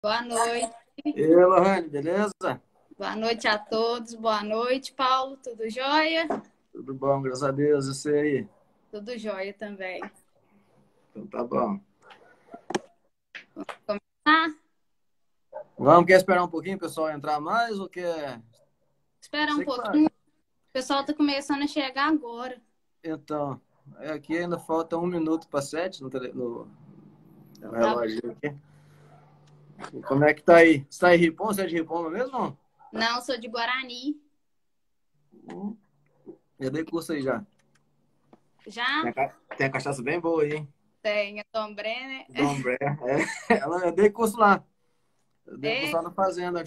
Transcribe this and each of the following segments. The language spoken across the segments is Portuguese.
Boa noite. E aí, Lohane, beleza? Boa noite a todos. Boa noite, Paulo. Tudo jóia? Tudo bom, graças a Deus. E você aí? Tudo jóia também. Então tá bom. Ah, Quer esperar um pouquinho o pessoal entrar mais ou quer? espera um Você que sabe. pouquinho. O pessoal está começando a chegar agora. Então, aqui ainda falta 1 minuto para 7 no Então, tá bom. relógio aqui. E como é que tá aí? Você tá em Ripon? Você é de Ripon mesmo? Não, sou de Guarani. Hum, Já dei curso aí já. Já Tem a cachaça bem boa aí, hein? tem a Tombré, né? Dombré. Eu dei curso lá. Eu dei curso É, lá na fazenda,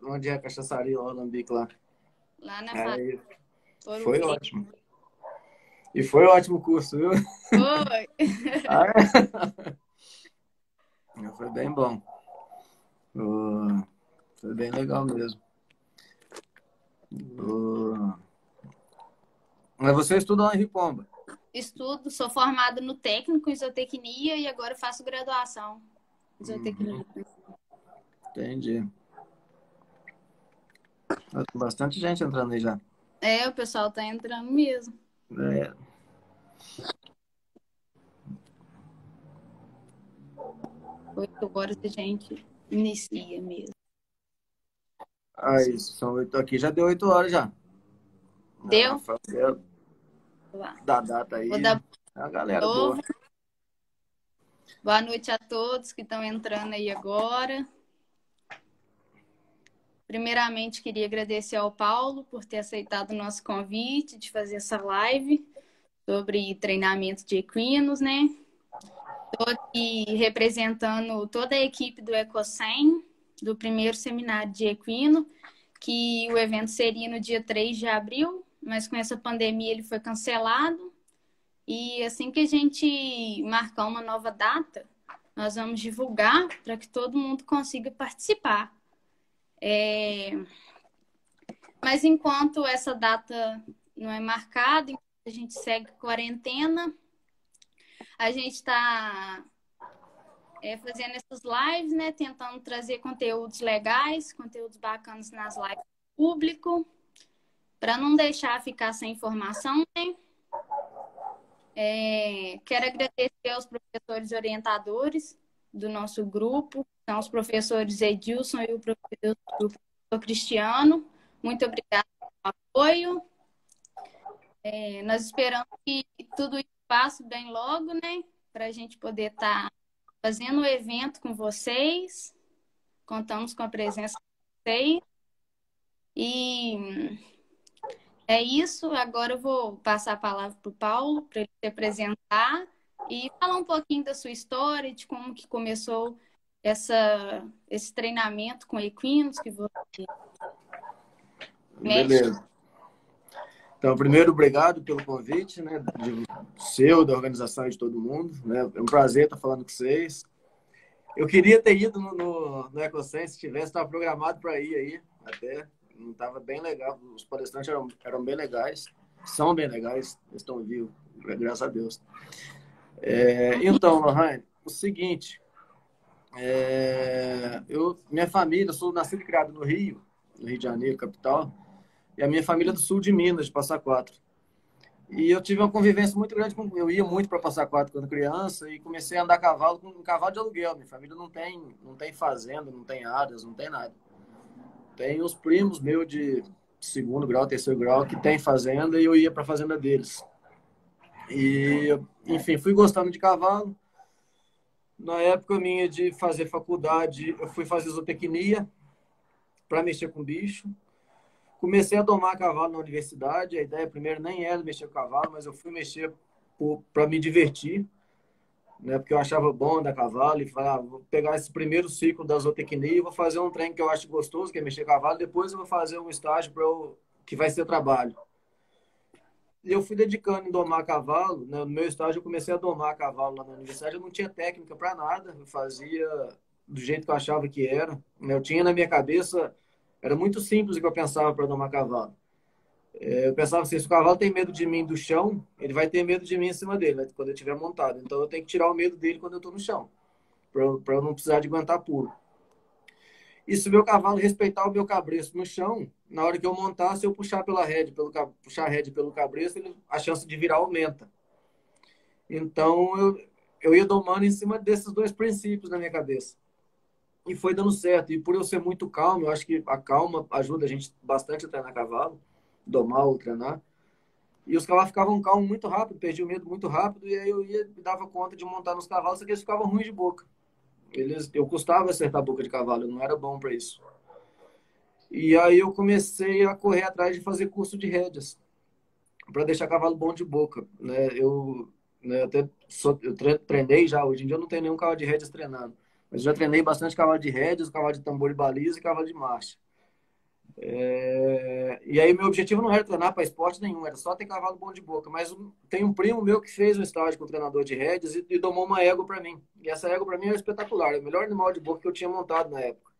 onde é a cachaçaria, lá, o Alambique lá. lá na fazenda Aí, Ouro foi Preto. ótimo. E foi ótimo o curso, viu? Foi. Ah, é? Foi bem bom. Uh, Foi bem legal mesmo. Uh, Mas você estuda lá em Ripomba? Estudo, sou formada no técnico em zootecnia e agora faço graduação em Uhum, zootecnia. entendi. Tem bastante gente entrando aí já. É, o pessoal tá entrando mesmo. É. 8 horas a gente inicia mesmo. Ah, isso. Aqui já deu 8 horas já. A Deu? Rafael Lá. da data Vou aí. dar A galera boa. novo. Boa noite a todos que estão entrando aí agora. Primeiramente, queria agradecer ao Paulo por ter aceitado o nosso convite de fazer essa live sobre treinamento de equinos, né? Estou aqui representando toda a equipe do Ecocem, do primeiro seminário de equino, que o evento seria no dia 3 de abril, mas com essa pandemia ele foi cancelado. E assim que a gente marcar uma nova data, nós vamos divulgar para que todo mundo consiga participar. Mas enquanto essa data não é marcada, a gente segue quarentena, a gente está fazendo essas lives, né? Tentando trazer conteúdos legais, conteúdos bacanas nas lives do público, para não deixar ficar sem informação, né? Quero agradecer aos professores orientadores do nosso grupo, são os professores Edilson e o professor Cristiano. Muito obrigada pelo apoio. Nós esperamos que tudo isso passe bem logo, né? Para a gente poder estar fazendo o evento com vocês. Contamos com a presença de vocês. E é isso. Agora eu vou passar a palavra para o Paulo, para ele se apresentar e falar um pouquinho da sua história, de como que começou esse treinamento com equinos que você mexe. Beleza. Então, primeiro, obrigado pelo convite, né? Seu, da organização e de todo mundo. Né? É um prazer estar falando com vocês. Eu queria ter ido no EcoSense, se tivesse, estava programado para ir aí, até. Não estava bem legal. Os palestrantes eram bem legais. São bem legais. Estão vivos, graças a Deus. Então, Lohane, o seguinte. Minha família, eu sou nascido e criado no Rio de Janeiro, capital. E a minha família é do sul de Minas, de Passa Quatro. E eu tive uma convivência muito grande com. Eu ia muito para Passa Quatro quando criança e comecei a andar a cavalo com um cavalo de aluguel. Minha família não tem fazenda, não tem áreas, não tem nada. Tem os primos meus de segundo grau, terceiro grau, que tem fazenda e eu ia para a fazenda deles. E, enfim, fui gostando de cavalo. Na época minha de fazer faculdade, eu fui fazer zootecnia para mexer com bicho. Comecei a domar cavalo na universidade. A ideia primeiro nem era mexer com cavalo, mas eu fui mexer para me divertir, né? Porque eu achava bom andar a cavalo e falava, vou pegar esse primeiro ciclo da zootecnia e vou fazer um trem que eu acho gostoso, que é mexer com cavalo. Depois eu vou fazer um estágio que vai ser trabalho. E eu fui dedicando em domar cavalo, né? No meu estágio eu comecei a domar cavalo lá na universidade. Eu não tinha técnica para nada, eu fazia do jeito que eu achava que era, né? Eu tinha na minha cabeça, era muito simples o que eu pensava para domar cavalo. Eu pensava assim, se o cavalo tem medo de mim do chão, ele vai ter medo de mim em cima dele, né, quando eu estiver montado. Então eu tenho que tirar o medo dele quando eu estou no chão, para eu não precisar de aguentar pulo. E se o meu cavalo respeitar o meu cabresto no chão, na hora que eu montar, se eu puxar pela rédea, puxar a rédea pelo cabresto, a chance de virar aumenta. Então, eu ia domando em cima desses dois princípios na minha cabeça. E foi dando certo. E por eu ser muito calmo, eu acho que a calma ajuda a gente bastante a treinar cavalo, domar ou treinar. E os cavalos ficavam calmos muito rápido, perdi o medo muito rápido, e aí eu ia, me dava conta de montar nos cavalos, só que eles ficavam ruins de boca. Eu custava acertar a boca de cavalo, eu não era bom para isso. E aí eu comecei a correr atrás de fazer curso de rédeas, para deixar cavalo bom de boca, né? Eu treinei já, hoje em dia eu não tenho nenhum cavalo de rédeas treinando, mas já treinei bastante cavalo de rédeas, cavalo de tambor e baliza e cavalo de marcha. E aí meu objetivo não era treinar para esporte nenhum, era só ter cavalo bom de boca. Mas tem um primo meu que fez um estágio com o treinador de rédeas e domou uma égua para mim. E essa égua para mim era espetacular, é o melhor animal de boca que eu tinha montado na época.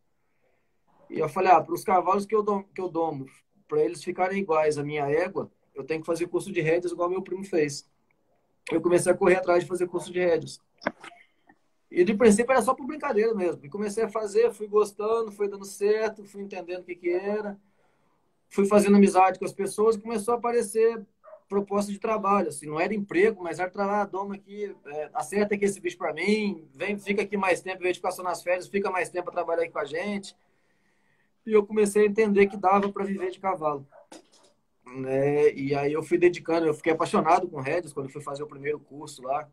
E eu falei, para os cavalos que eu domo, para eles ficarem iguais à minha égua, eu tenho que fazer curso de rédeas igual meu primo fez. Eu comecei a correr atrás de fazer curso de rédeas. E de princípio era só por brincadeira mesmo. E comecei a fazer, fui gostando, foi dando certo, fui entendendo o que era. Fui fazendo amizade com as pessoas e começou a aparecer proposta de trabalho. Assim, não era emprego, mas era trabalho. Doma aqui, acerta aqui esse bicho para mim, vem, fica aqui mais tempo, em vez de ficar só nas férias, fica mais tempo para trabalhar aqui com a gente. E eu comecei a entender que dava para viver de cavalo. Né? E aí eu fui dedicando, eu fiquei apaixonado com rédeas quando eu fui fazer o primeiro curso lá.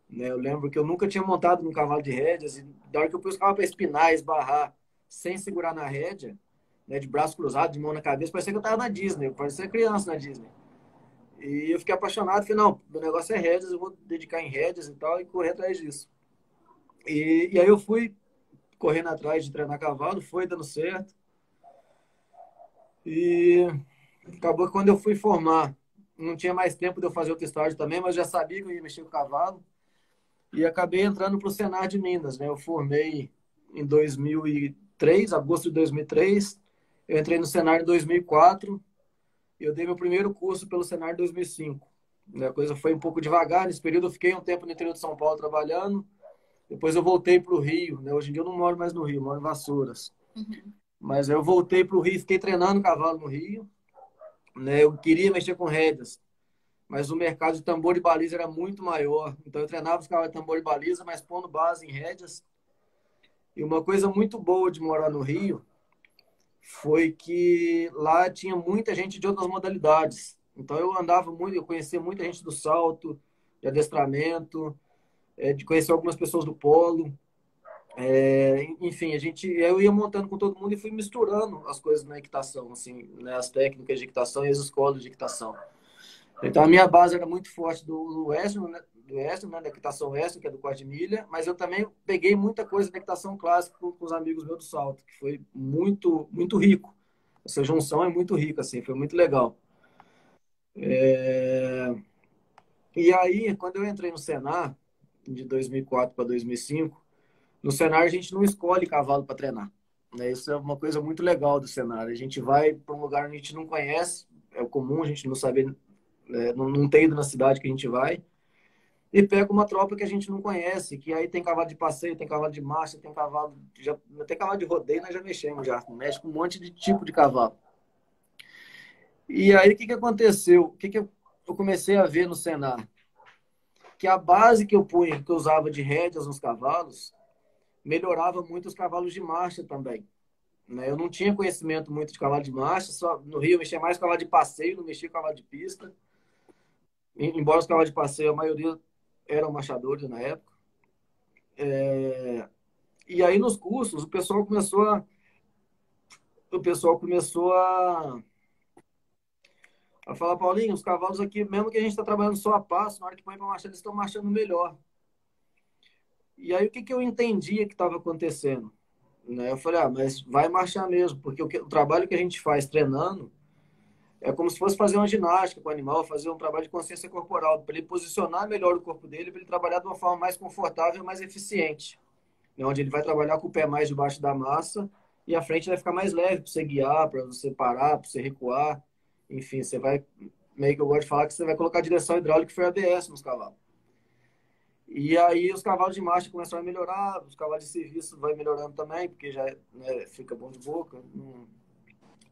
Né? Eu lembro que eu nunca tinha montado num cavalo de rédeas, e da hora que eu pus o cavalo para espinar, esbarrar, sem segurar na rédea, né, de braço cruzado, de mão na cabeça, parecia que eu estava na Disney, parecia criança na Disney. E eu fiquei apaixonado, falei, não, meu negócio é rédeas, eu vou dedicar em rédeas e tal, e correr atrás disso. E aí eu fui correndo atrás de treinar cavalo, foi dando certo. E acabou que quando eu fui formar, não tinha mais tempo de eu fazer outro estágio também, mas já sabia que eu ia mexer com cavalo. E acabei entrando para o Senar de Minas, né? Eu formei em 2003, agosto de 2003. Eu entrei no Senar em 2004. Eu dei meu primeiro curso pelo Senar em 2005. A coisa foi um pouco devagar. Nesse período eu fiquei um tempo no interior de São Paulo trabalhando. Depois eu voltei para o Rio. Né? Hoje em dia eu não moro mais no Rio, moro em Vassouras. Uhum. Mas eu voltei para o Rio, fiquei treinando cavalo no Rio. Né? Eu queria mexer com rédeas, mas o mercado de tambor e baliza era muito maior. Então eu treinava os cavalos de tambor e baliza, mas pondo base em rédeas. E uma coisa muito boa de morar no Rio foi que lá tinha muita gente de outras modalidades. Então eu andava muito, eu conhecia muita gente do salto, de adestramento, de conhecer algumas pessoas do polo. Enfim, eu ia montando com todo mundo e fui misturando as coisas na equitação, assim, né, as técnicas de equitação e as escolas de equitação. Então a minha base era muito forte do Western, né, da equitação Western, que é do quarto de milha, mas eu também peguei muita coisa da equitação clássica com os amigos meus do salto, que foi muito, muito rico. Essa junção é muito rica, assim, foi muito legal. E aí, quando eu entrei no Senar, de 2004 para 2005, no Senar a gente não escolhe cavalo para treinar. Né? Isso é uma coisa muito legal do Senar. A gente vai para um lugar onde a gente não conhece, é comum a gente não saber, não ter ido na cidade que a gente vai, e pega uma tropa que a gente não conhece, que aí tem cavalo de passeio, tem cavalo de marcha, tem cavalo, tem cavalo de rodeio, nós já mexemos já, mexe com um monte de tipo de cavalo. E aí o que aconteceu? O que eu comecei a ver no Senar? Que a base que eu punha, que eu usava de rédeas nos cavalos, melhorava muito os cavalos de marcha também. Né? Eu não tinha conhecimento muito de cavalo de marcha, só no Rio eu mexia mais com cavalo de passeio, não mexia com cavalo de pista. Embora os cavalos de passeio, a maioria eram machadores na época. E aí nos cursos o pessoal começou a falar, Paulinho, os cavalos aqui, mesmo que a gente está trabalhando só a passo, na hora que põe para marchar, eles estão marchando melhor. E aí o que eu entendia que estava acontecendo? Né? Eu falei, mas vai marchar mesmo, porque o trabalho que a gente faz treinando é como se fosse fazer uma ginástica com o animal, fazer um trabalho de consciência corporal, para ele posicionar melhor o corpo dele, para ele trabalhar de uma forma mais confortável e mais eficiente. Né? Onde ele vai trabalhar com o pé mais debaixo da massa e a frente vai ficar mais leve para você guiar, para você parar, para você recuar. Enfim, você vai, meio que eu gosto de falar que você vai colocar a direção hidráulica e freio ABS nos cavalos. E aí os cavalos de marcha começaram a melhorar, os cavalos de serviço vai melhorando também, porque já né, fica bom de boca.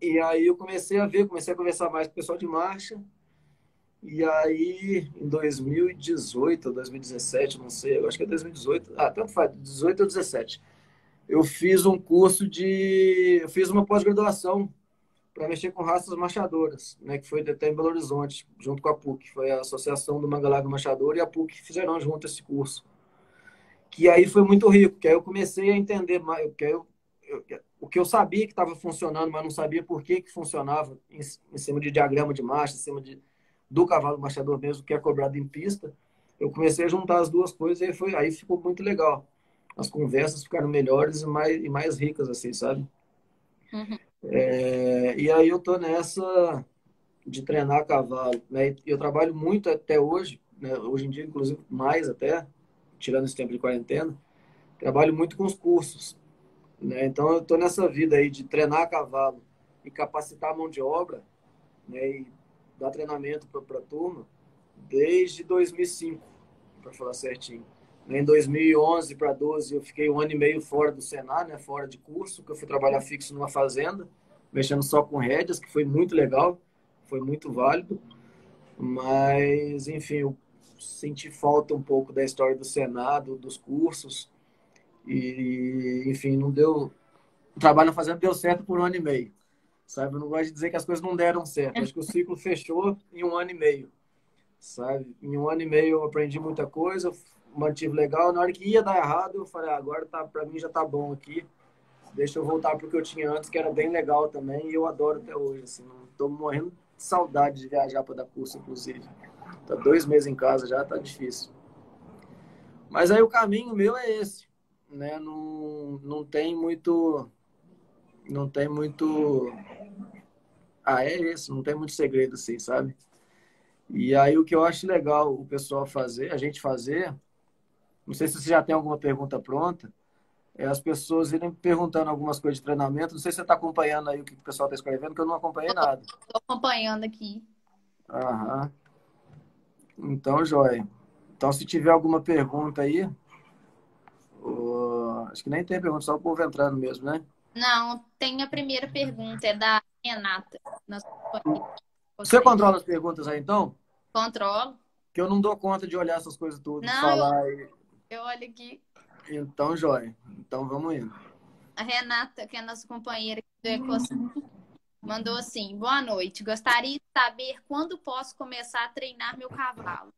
E aí eu comecei a ver, comecei a conversar mais com o pessoal de marcha. E aí, em 2018 ou 2017, não sei, eu acho que é 2018, tanto faz, 18 ou 17, eu fiz um curso de. Eu fiz uma pós-graduação para mexer com raças marchadoras, né, que foi até em Belo Horizonte, junto com a PUC. Foi a Associação do Mangalago Machador e a PUC que fizeram junto esse curso. Que aí foi muito rico, que aí eu comecei a entender mais, o que eu sabia que estava funcionando, mas não sabia por que funcionava em cima de diagrama de marcha, em cima do cavalo marchador mesmo, que é cobrado em pista. Eu comecei a juntar as duas coisas e aí ficou muito legal. As conversas ficaram melhores e mais ricas, assim, sabe? Uhum. E aí eu tô nessa de treinar cavalo, né? Eu trabalho muito até hoje, né? Hoje em dia, inclusive, mais até, tirando esse tempo de quarentena, trabalho muito com os cursos, né? Então eu tô nessa vida aí de treinar cavalo e capacitar a mão de obra, né? E dar treinamento para a turma desde 2005, para falar certinho. Em 2011 para 12 eu fiquei um ano e meio fora do Senar, né? Fora de curso, que eu fui trabalhar fixo numa fazenda, mexendo só com rédeas, que foi muito legal, foi muito válido. Mas, enfim, eu senti falta um pouco da história do Senado, dos cursos. E, enfim, não deu. O trabalho na fazenda deu certo por um ano e meio. Sabe? Eu não gosto de dizer que as coisas não deram certo. Acho que o ciclo fechou em um ano e meio. Sabe? Em um ano e meio eu aprendi muita coisa, mantive legal. Na hora que ia dar errado, eu falei, agora tá, para mim já tá bom aqui. Deixa eu voltar pro que eu tinha antes, que era bem legal também, e eu adoro até hoje. Assim, não tô morrendo de saudade de viajar para dar curso, inclusive. Tá 2 meses em casa já, tá difícil. Mas aí o caminho meu é esse, né? Não tem muito, não tem muito, é esse, não tem muito segredo assim, sabe? E aí o que eu acho legal o pessoal fazer, a gente fazer, não sei se você já tem alguma pergunta pronta, é as pessoas irem perguntando algumas coisas de treinamento. Não sei se você está acompanhando aí o que o pessoal está escrevendo, que eu não acompanhei nada. Estou acompanhando aqui. Aham. Então, joia. Então, se tiver alguma pergunta aí, acho que nem tem pergunta, só o povo entrando mesmo, né? Não, tem a primeira pergunta, é da Renata. Nossa companheira de Você vocês. controla as perguntas aí, então? Controlo? Que eu não dou conta de olhar essas coisas tudo, de Não, falar. eu olho aqui. Então, joia. Então, vamos indo. A Renata, que é a nossa companheira aqui do Ecosistema, mandou assim: boa noite. Gostaria de saber quando posso começar a treinar meu cavalo.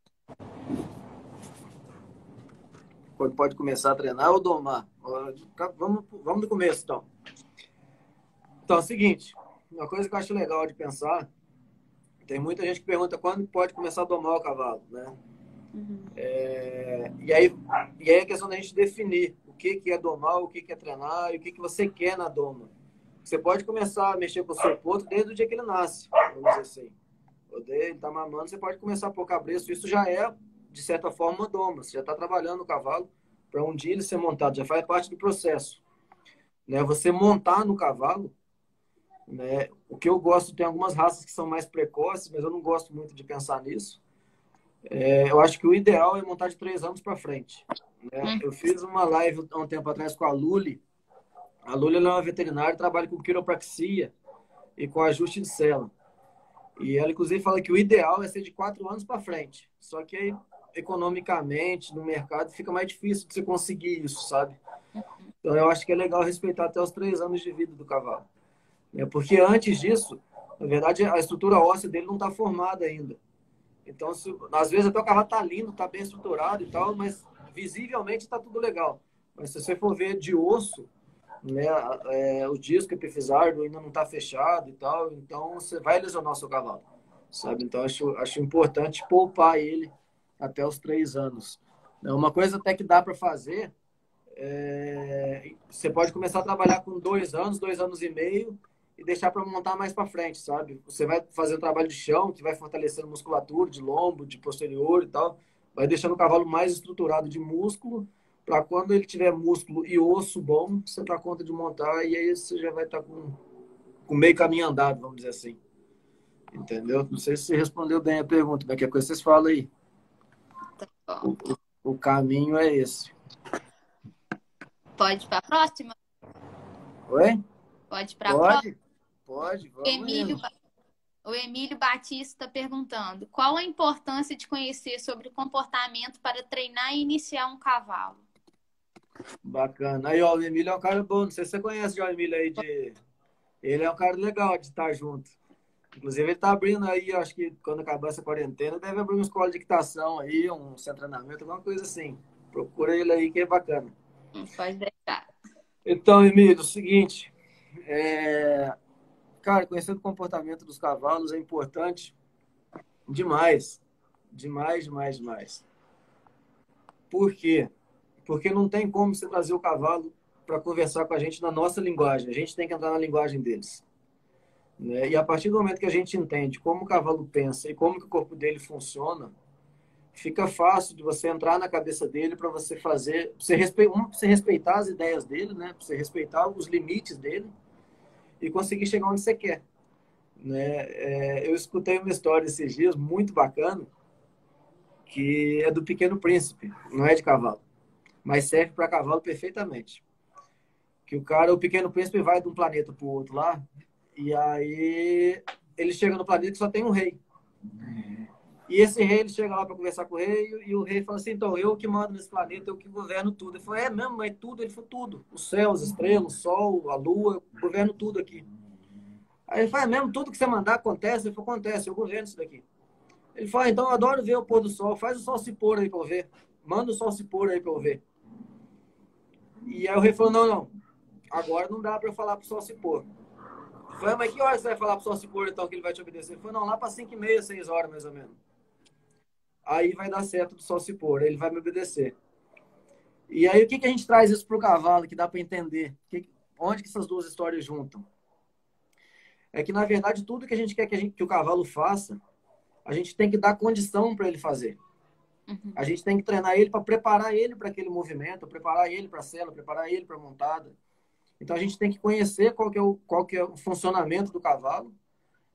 Quando pode começar a treinar ou domar? Vamos do começo, então. Então, é o seguinte. Uma coisa que eu acho legal de pensar, tem muita gente que pergunta quando pode começar a domar o cavalo, né? Uhum. E aí a questão da gente definir o que é domar, o que é treinar e o que você quer na doma. Você pode começar a mexer com o seu potro desde o dia que ele nasce, vamos dizer assim. Ele está mamando, você pode começar a pôr cabresto. Isso já é, de certa forma, uma doma. Você já está trabalhando o cavalo para um dia ele ser montado, já faz parte do processo. Né? Você montar no cavalo, né? O que eu gosto, tem algumas raças que são mais precoces, mas eu não gosto muito de pensar nisso. Eu acho que o ideal é montar de 3 anos para frente. Né? Eu fiz uma live há um tempo atrás com a Luli. A Luli ela é uma veterinária, trabalha com quiropraxia e com ajuste de cela. E ela, inclusive, fala que o ideal é ser de 4 anos para frente. Só que aí, economicamente, no mercado, fica mais difícil de você conseguir isso, sabe? Então, eu acho que é legal respeitar até os 3 anos de vida do cavalo. Porque antes disso, na verdade, a estrutura óssea dele não está formada ainda. Então, às vezes até o cavalo tá lindo, tá bem estruturado e tal, mas visivelmente está tudo legal. Mas se você for ver de osso, né, o disco epifisárdio ainda não está fechado e tal, então você vai lesionar o seu cavalo, sabe? Então, acho importante poupar ele até os 3 anos. Uma coisa até que dá para fazer, você pode começar a trabalhar com 2 anos, 2 anos e meio, e deixar para montar mais para frente, sabe? Você vai fazer um trabalho de chão, que vai fortalecendo musculatura de lombo, de posterior e tal, vai deixando o cavalo mais estruturado de músculo, para quando ele tiver músculo e osso bom, você dá conta de montar, e aí você já vai estar com meio caminho andado, vamos dizer assim. Entendeu? Não sei se você respondeu bem a pergunta, mas que coisa vocês falam aí. Tá bom. o caminho é esse. Pode ir para a próxima? Oi? Pode ir para a próxima? Pode, vamos indo. O Emílio Batista está perguntando: qual a importância de conhecer sobre comportamento para treinar e iniciar um cavalo? Bacana. Aí, ó, o Emílio é um cara bom. Não sei se você conhece o Emílio aí de. Ele é um cara legal de estar junto. Inclusive, ele tá abrindo aí, acho que quando acabar essa quarentena, deve abrir uma escola de equitação aí, um centro de treinamento, alguma coisa assim. Procura ele aí que é bacana. Pode deixar. Então, Emílio, é o seguinte, cara, conhecendo o comportamento dos cavalos é importante demais. Demais, demais, demais. Por quê? Porque não tem como você trazer o cavalo para conversar com a gente na nossa linguagem. A gente tem que entrar na linguagem deles. Né? E a partir do momento que a gente entende como o cavalo pensa e como que o corpo dele funciona, fica fácil de você entrar na cabeça dele para você fazer, pra você respeitar as ideias dele, né? Para você respeitar os limites dele e conseguir chegar onde você quer. Né? Eu escutei uma história esses dias muito bacana, que é do Pequeno Príncipe, não é de cavalo, mas serve para cavalo perfeitamente. Que o Pequeno Príncipe vai de um planeta para o outro lá, e aí ele chega no planeta que só tem um rei. E esse rei, ele chega lá para conversar com o rei, e o rei fala assim, então, eu que mando nesse planeta, eu que governo tudo. Ele falou, é mesmo, é tudo? Ele falou, tudo. O céu, as estrelas, o sol, a lua, eu governo tudo aqui. Aí ele falou, é mesmo, tudo que você mandar acontece? Ele falou, acontece, eu governo isso daqui. Ele falou, então, eu adoro ver o pôr do sol, faz o sol se pôr aí para eu ver. Manda o sol se pôr aí para eu ver. E aí o rei falou, não, agora não dá para eu falar para o sol se pôr. Eu falei, mas que hora você vai falar para o sol se pôr, então, que ele vai te obedecer? Ele falou, não, lá para 5h30, 6 horas, mais ou menos. Aí vai dar certo do sol se pôr, ele vai me obedecer. E aí o que a gente traz isso para o cavalo, que dá para entender? Onde que essas duas histórias juntam? É que, na verdade, tudo que a gente quer que o cavalo faça, a gente tem que dar condição para ele fazer. A gente tem que treinar ele para preparar ele para aquele movimento, preparar ele para a sela, preparar ele para a montada. Então, a gente tem que conhecer qual que é o funcionamento do cavalo.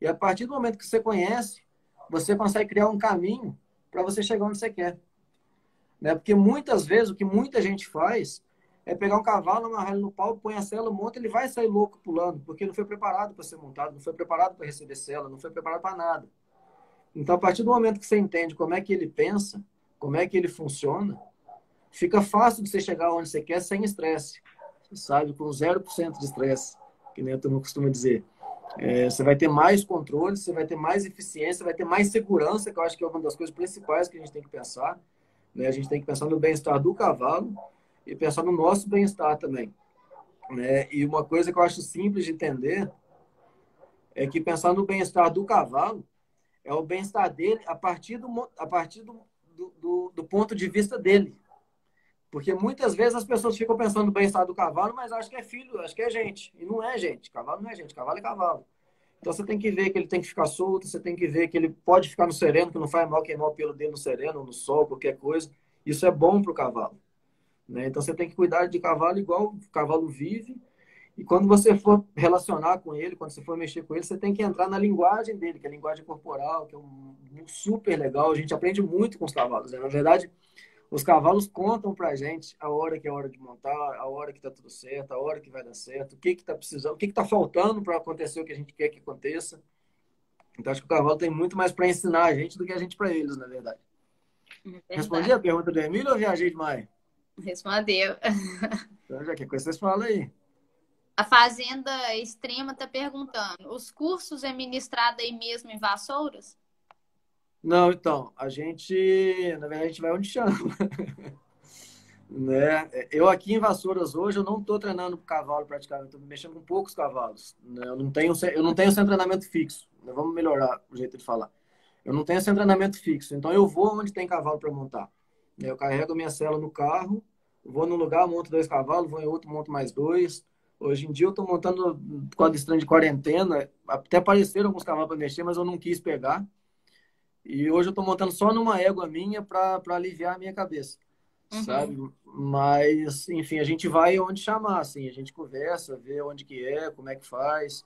E a partir do momento que você conhece, você consegue criar um caminho para você chegar onde você quer. Né? Porque muitas vezes o que muita gente faz é pegar um cavalo, amarrar ele no pau, põe a sela, monta, ele vai sair louco pulando, porque não foi preparado para ser montado, não foi preparado para receber sela, não foi preparado para nada. Então, a partir do momento que você entende como é que ele pensa, como é que ele funciona, fica fácil de você chegar onde você quer sem estresse, sabe? Com 0% de estresse, que nem eu costumo dizer. Você vai ter mais controle, você vai ter mais eficiência, vai ter mais segurança, que eu acho que é uma das coisas principais que a gente tem que pensar. Né? A gente tem que pensar no bem-estar do cavalo e pensar no nosso bem-estar também. Né? E uma coisa que eu acho simples de entender é que pensar no bem-estar do cavalo é o bem-estar dele a partir do ponto de vista dele. Porque muitas vezes as pessoas ficam pensando no bem-estar do cavalo, mas acham que é filho, acham que é gente. E não é gente. Cavalo não é gente, cavalo é cavalo. Então você tem que ver que ele tem que ficar solto, você tem que ver que ele pode ficar no sereno, que não faz mal queimar o pelo dele no sereno, no sol, qualquer coisa. Isso é bom para o cavalo. Né? Então você tem que cuidar de cavalo igual o cavalo vive. E quando você for relacionar com ele, quando você for mexer com ele, você tem que entrar na linguagem dele, que é a linguagem corporal, que é super legal. A gente aprende muito com os cavalos. Né? Na verdade, os cavalos contam pra gente a hora que é hora de montar, a hora que tá tudo certo, a hora que vai dar certo, o que que tá precisando, o que que tá faltando para acontecer o que a gente quer que aconteça. Então acho que o cavalo tem muito mais para ensinar a gente do que a gente para eles, na verdade. Respondi a pergunta do Emílio ou viajei demais? Respondeu. Então, já que coisa vocês falam aí. A Fazenda Extrema está perguntando: os cursos é ministrado aí mesmo em Vassouras? Não, então, na verdade, a gente vai onde chama. Né? Eu aqui em Vassouras hoje, eu não estou treinando com cavalo praticamente, estou mexendo com poucos cavalos. Né? Eu não tenho sem treinamento fixo. Né? Vamos melhorar o jeito de falar. Eu não tenho sem treinamento fixo, então eu vou onde tem cavalo para montar. Eu carrego minha sela no carro, vou num lugar, monto 2 cavalos, vou em outro, monto mais 2. Hoje em dia eu estou montando quadristrão de quarentena, até apareceram alguns cavalos para mexer, mas eu não quis pegar. E hoje eu estou montando só numa égua minha para aliviar a minha cabeça, sabe? Mas, enfim, a gente vai onde chamar, assim, a gente conversa, vê onde que é, como é que faz,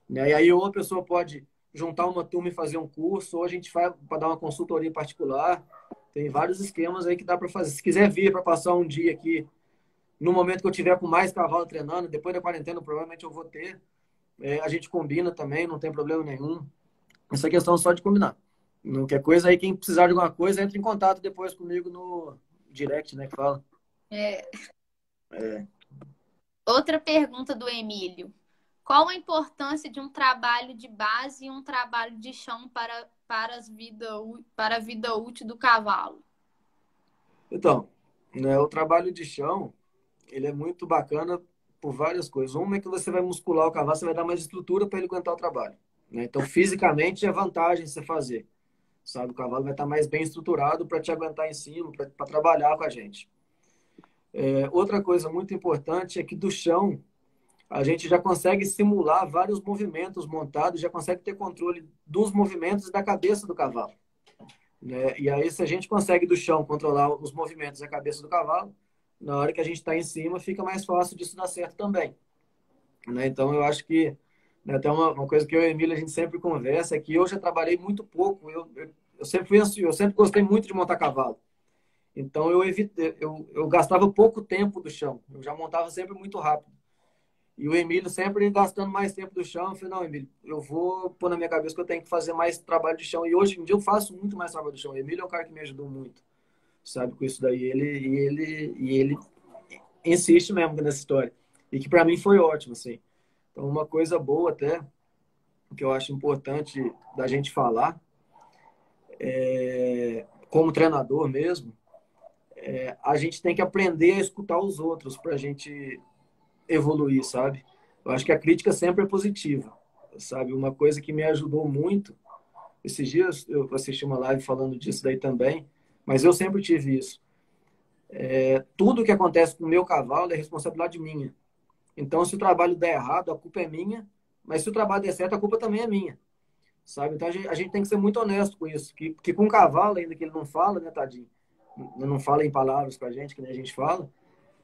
né? E aí ou a pessoa pode juntar uma turma e fazer um curso, ou a gente vai para dar uma consultoria particular, Tem vários esquemas aí que dá para fazer. Se quiser vir para passar um dia aqui, no momento que eu tiver com mais cavalo treinando, depois da quarentena, provavelmente eu vou ter. A gente combina também, não tem problema nenhum. Essa questão é só de combinar. Não quer coisa aí, quem precisar de alguma coisa, entre em contato depois comigo no direct, né, que fala. É. É. Outra pergunta do Emílio. Qual a importância de um trabalho de base e um trabalho de chão para a vida útil do cavalo? Então, né, o trabalho de chão, ele é muito bacana por várias coisas. Uma é que você vai muscular o cavalo, você vai dar mais estrutura para ele aguentar o trabalho, né? Então, fisicamente, é vantagem você fazer, sabe? O cavalo vai estar mais bem estruturado para te aguentar em cima, para trabalhar com a gente. Outra coisa muito importante é que do chão, a gente já consegue simular vários movimentos montados, já consegue ter controle dos movimentos e da cabeça do cavalo, né? E aí, se a gente consegue do chão controlar os movimentos e a cabeça do cavalo, na hora que a gente está em cima, fica mais fácil disso dar certo também, né? Então, eu acho que, né, até uma coisa que eu e a Emília, a gente sempre conversa, é que eu já trabalhei muito pouco, eu sempre fui assim, eu sempre gostei muito de montar cavalo. Então, eu gastava pouco tempo do chão, eu já montava sempre muito rápido. E o Emílio sempre gastando mais tempo do chão. Eu falei, não, Emílio, eu vou pôr na minha cabeça que eu tenho que fazer mais trabalho de chão. E hoje em dia eu faço muito mais trabalho de chão. O Emílio é um cara que me ajudou muito, sabe, com isso daí. Ele insiste mesmo nessa história. E que para mim foi ótimo, assim. Então, uma coisa boa até, que eu acho importante da gente falar, como treinador mesmo, a gente tem que aprender a escutar os outros para a gente evoluir, sabe? Eu acho que a crítica sempre é positiva, sabe? Uma coisa que me ajudou muito, esses dias eu assisti uma live falando disso daí também, mas eu sempre tive isso. Tudo que acontece com o meu cavalo é responsabilidade minha. Então, se o trabalho der errado, a culpa é minha, mas se o trabalho der certo, a culpa também é minha, sabe? Então, a gente tem que ser muito honesto com isso, que com o cavalo, ainda que ele não fala, né, tadinho? Não fala em palavras com a gente, que nem a gente fala,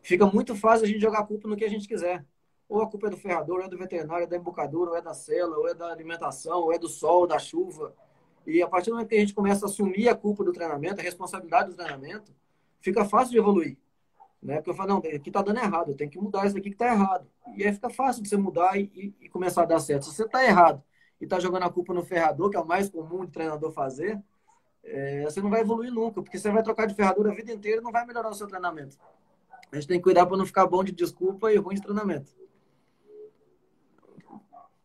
fica muito fácil a gente jogar a culpa no que a gente quiser. Ou a culpa é do ferrador, ou é do veterinário, é da embocadura, ou é da sela, ou é da alimentação, ou é do sol, da chuva. E a partir do momento que a gente começa a assumir a culpa do treinamento, a responsabilidade do treinamento, fica fácil de evoluir, né? Porque eu falo, não, aqui tá dando errado, eu tenho que mudar isso aqui que tá errado. E aí fica fácil de você mudar e começar a dar certo. Se você tá errado e tá jogando a culpa no ferrador, que é o mais comum de treinador fazer, você não vai evoluir nunca, porque você vai trocar de ferrador a vida inteira e não vai melhorar o seu treinamento. A gente tem que cuidar para não ficar bom de desculpa e ruim de treinamento.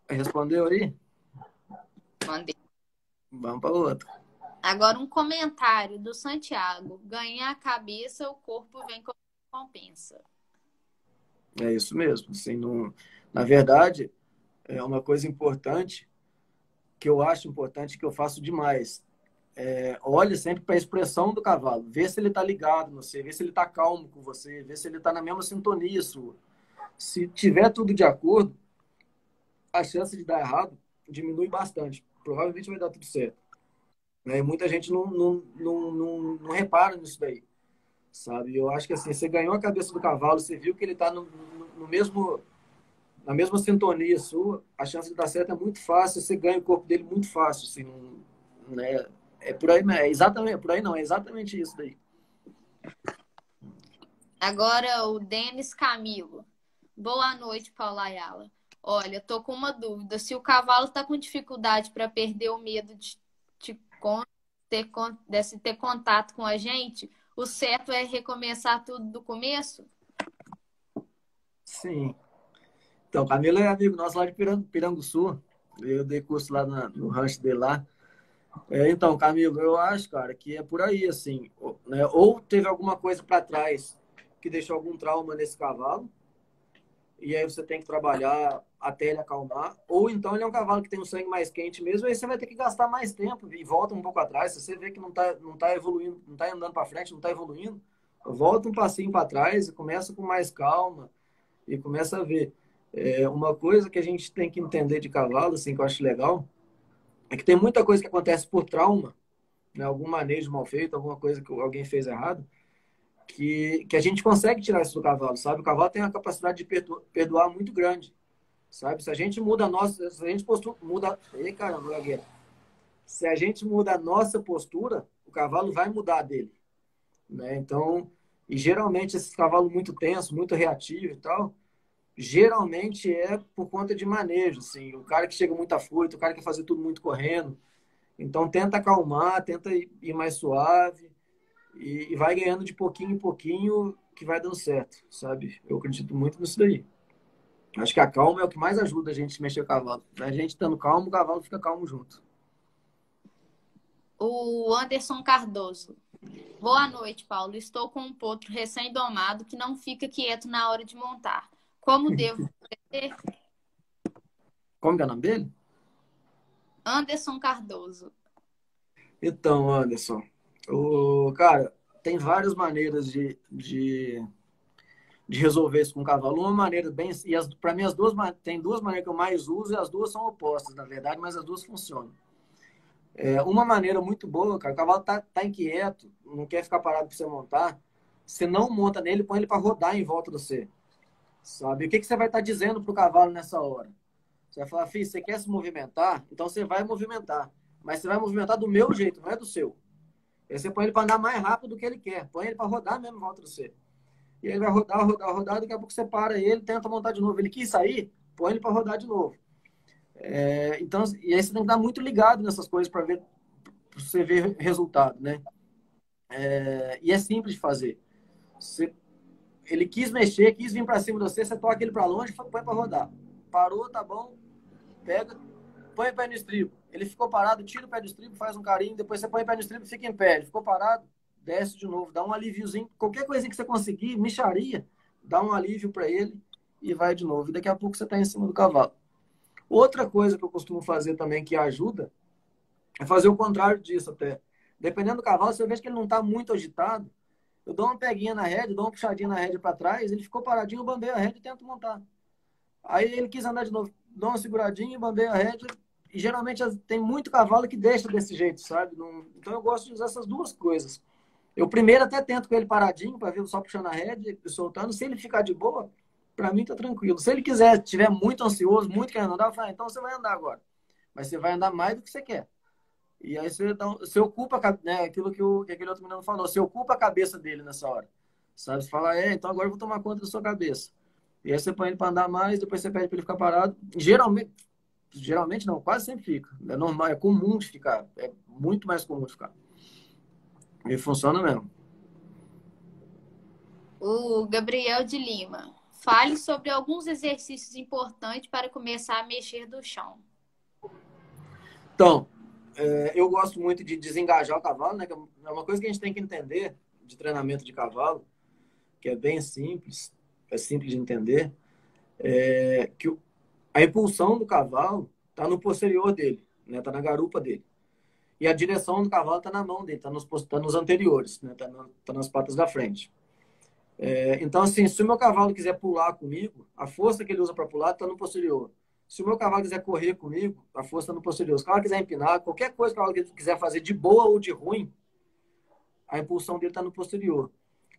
Respondeu aí? Mandei. Vamos para o outro. Agora um comentário do Santiago. Ganhar a cabeça, o corpo vem com recompensa. É isso mesmo. Assim, não... Na verdade, é uma coisa importante, que eu acho importante, que eu faço demais. Olhe sempre para a expressão do cavalo. Vê se ele está ligado no você, vê se ele está calmo com você, vê se ele está na mesma sintonia sua. Se tiver tudo de acordo, a chance de dar errado diminui bastante. Provavelmente vai dar tudo certo. Né? E muita gente não repara nisso daí, sabe? Eu acho que assim, você ganhou a cabeça do cavalo, você viu que ele está no mesmo, na mesma sintonia sua, a chance de dar certo é muito fácil, você ganha o corpo dele muito fácil, assim, né? É por aí, é exatamente, por aí não, é exatamente isso daí. Agora o Denis Camilo. Boa noite, Paula Ayala. Olha, tô com uma dúvida. Se o cavalo está com dificuldade para perder o medo de ter contato com a gente, o certo é recomeçar tudo do começo? Sim. Então, Camilo é amigo nosso lá de Piranguçu. Eu dei curso lá no rancho dele lá. Então, Camilo, eu acho, cara, que é por aí, assim, né? Ou teve alguma coisa para trás que deixou algum trauma nesse cavalo, e aí você tem que trabalhar até ele acalmar, ou então ele é um cavalo que tem um sangue mais quente mesmo, aí você vai ter que gastar mais tempo e volta um pouco atrás. Se você vê que não tá evoluindo, não tá andando para frente, não tá evoluindo, volta um passinho para trás e começa com mais calma e começa a ver. Uma coisa que a gente tem que entender de cavalo, assim, que eu acho legal, é que tem muita coisa que acontece por trauma, né? Algum manejo mal feito, alguma coisa que alguém fez errado, que a gente consegue tirar isso do cavalo, sabe? O cavalo tem uma capacidade de perdoar muito grande, sabe? Se a gente muda a nossa, se a gente muda, ei, caramba, gagueira. Se a gente muda a nossa postura, o cavalo vai mudar dele, né? Então, e geralmente esses cavalos muito tensos, muito reativos e tal, geralmente é por conta de manejo, assim. O cara que chega muito afoito, o cara que quer fazer tudo muito correndo. Então, tenta acalmar, tenta ir mais suave e vai ganhando de pouquinho em pouquinho que vai dando certo, sabe? Eu acredito muito nisso daí. Acho que a calma é o que mais ajuda a gente a mexer o cavalo. A gente estando calmo, o cavalo fica calmo junto. O Anderson Cardoso. Boa noite, Paulo. Estou com um potro recém-domado que não fica quieto na hora de montar. Como devo proceder? Como que é o nome dele? Anderson Cardoso. Então, Anderson, cara, tem várias maneiras de resolver isso com o cavalo. Uma maneira bem. E para mim, tem duas maneiras que eu mais uso e as duas são opostas, na verdade, mas as duas funcionam. Uma maneira muito boa, cara, o cavalo tá inquieto, não quer ficar parado para você montar. Você não monta nele, põe ele para rodar em volta de você. Sabe? O que você vai estar dizendo para o cavalo nessa hora? Você vai falar, filho, você quer se movimentar? Então você vai movimentar. Mas você vai movimentar do meu jeito, não é do seu. Aí você põe ele para andar mais rápido do que ele quer. Põe ele para rodar mesmo em volta de você. E ele vai rodar, rodar, rodar. Daqui a pouco você para ele, tenta montar de novo. Ele quis sair, põe ele para rodar de novo. Então, e aí você tem que estar muito ligado nessas coisas para você ver resultado, né? E é simples de fazer. Ele quis mexer, quis vir para cima de você, você toca ele para longe, põe para rodar. Parou, tá bom, pega, põe o pé no estribo. Ele ficou parado, tira o pé do estribo, faz um carinho, depois você põe o pé no estribo e fica em pé. Ele ficou parado, desce de novo, dá um alíviozinho. Qualquer coisinha que você conseguir, micharia, dá um alívio para ele e vai de novo. E daqui a pouco você está em cima do cavalo. Outra coisa que eu costumo fazer também que ajuda é fazer o contrário disso até. Dependendo do cavalo, se eu vejo que ele não está muito agitado, eu dou uma peguinha na rédea, dou uma puxadinha na rédea para trás, ele ficou paradinho, eu bambeio a rédea e tento montar. Aí ele quis andar de novo, dou uma seguradinha, bambeio a rédea. E geralmente tem muito cavalo que deixa desse jeito, sabe? Então eu gosto de usar essas duas coisas. Eu primeiro até tento com ele paradinho, para ver só puxando a rédea e soltando. Se ele ficar de boa, para mim tá tranquilo. Se ele estiver muito ansioso, muito querendo andar, eu falo, então você vai andar agora. Mas você vai andar mais do que você quer. E aí você ocupa, né, aquilo que aquele outro menino falou, você ocupa a cabeça dele nessa hora. Sabe? Você fala, então agora eu vou tomar conta da sua cabeça. E aí você põe ele para andar mais, depois você pede para ele ficar parado. Geralmente não, quase sempre fica. É normal, é comum de ficar. É muito mais comum de ficar. E funciona mesmo. O Gabriel de Lima. Fale sobre alguns exercícios importantes para começar a mexer do chão. Então, eu gosto muito de desengajar o cavalo, né? Que é uma coisa que a gente tem que entender de treinamento de cavalo, que é bem simples, é simples de entender, que a impulsão do cavalo está no posterior dele, né? Está na garupa dele. E a direção do cavalo está na mão dele, está nos anteriores, né? Tá nas patas da frente. Então, assim, se o meu cavalo quiser pular comigo, a força que ele usa para pular está no posterior. Se o meu cavalo quiser correr comigo, a força está no posterior. Se o cavalo quiser empinar, qualquer coisa que o cavalo quiser fazer de boa ou de ruim, a impulsão dele está no posterior.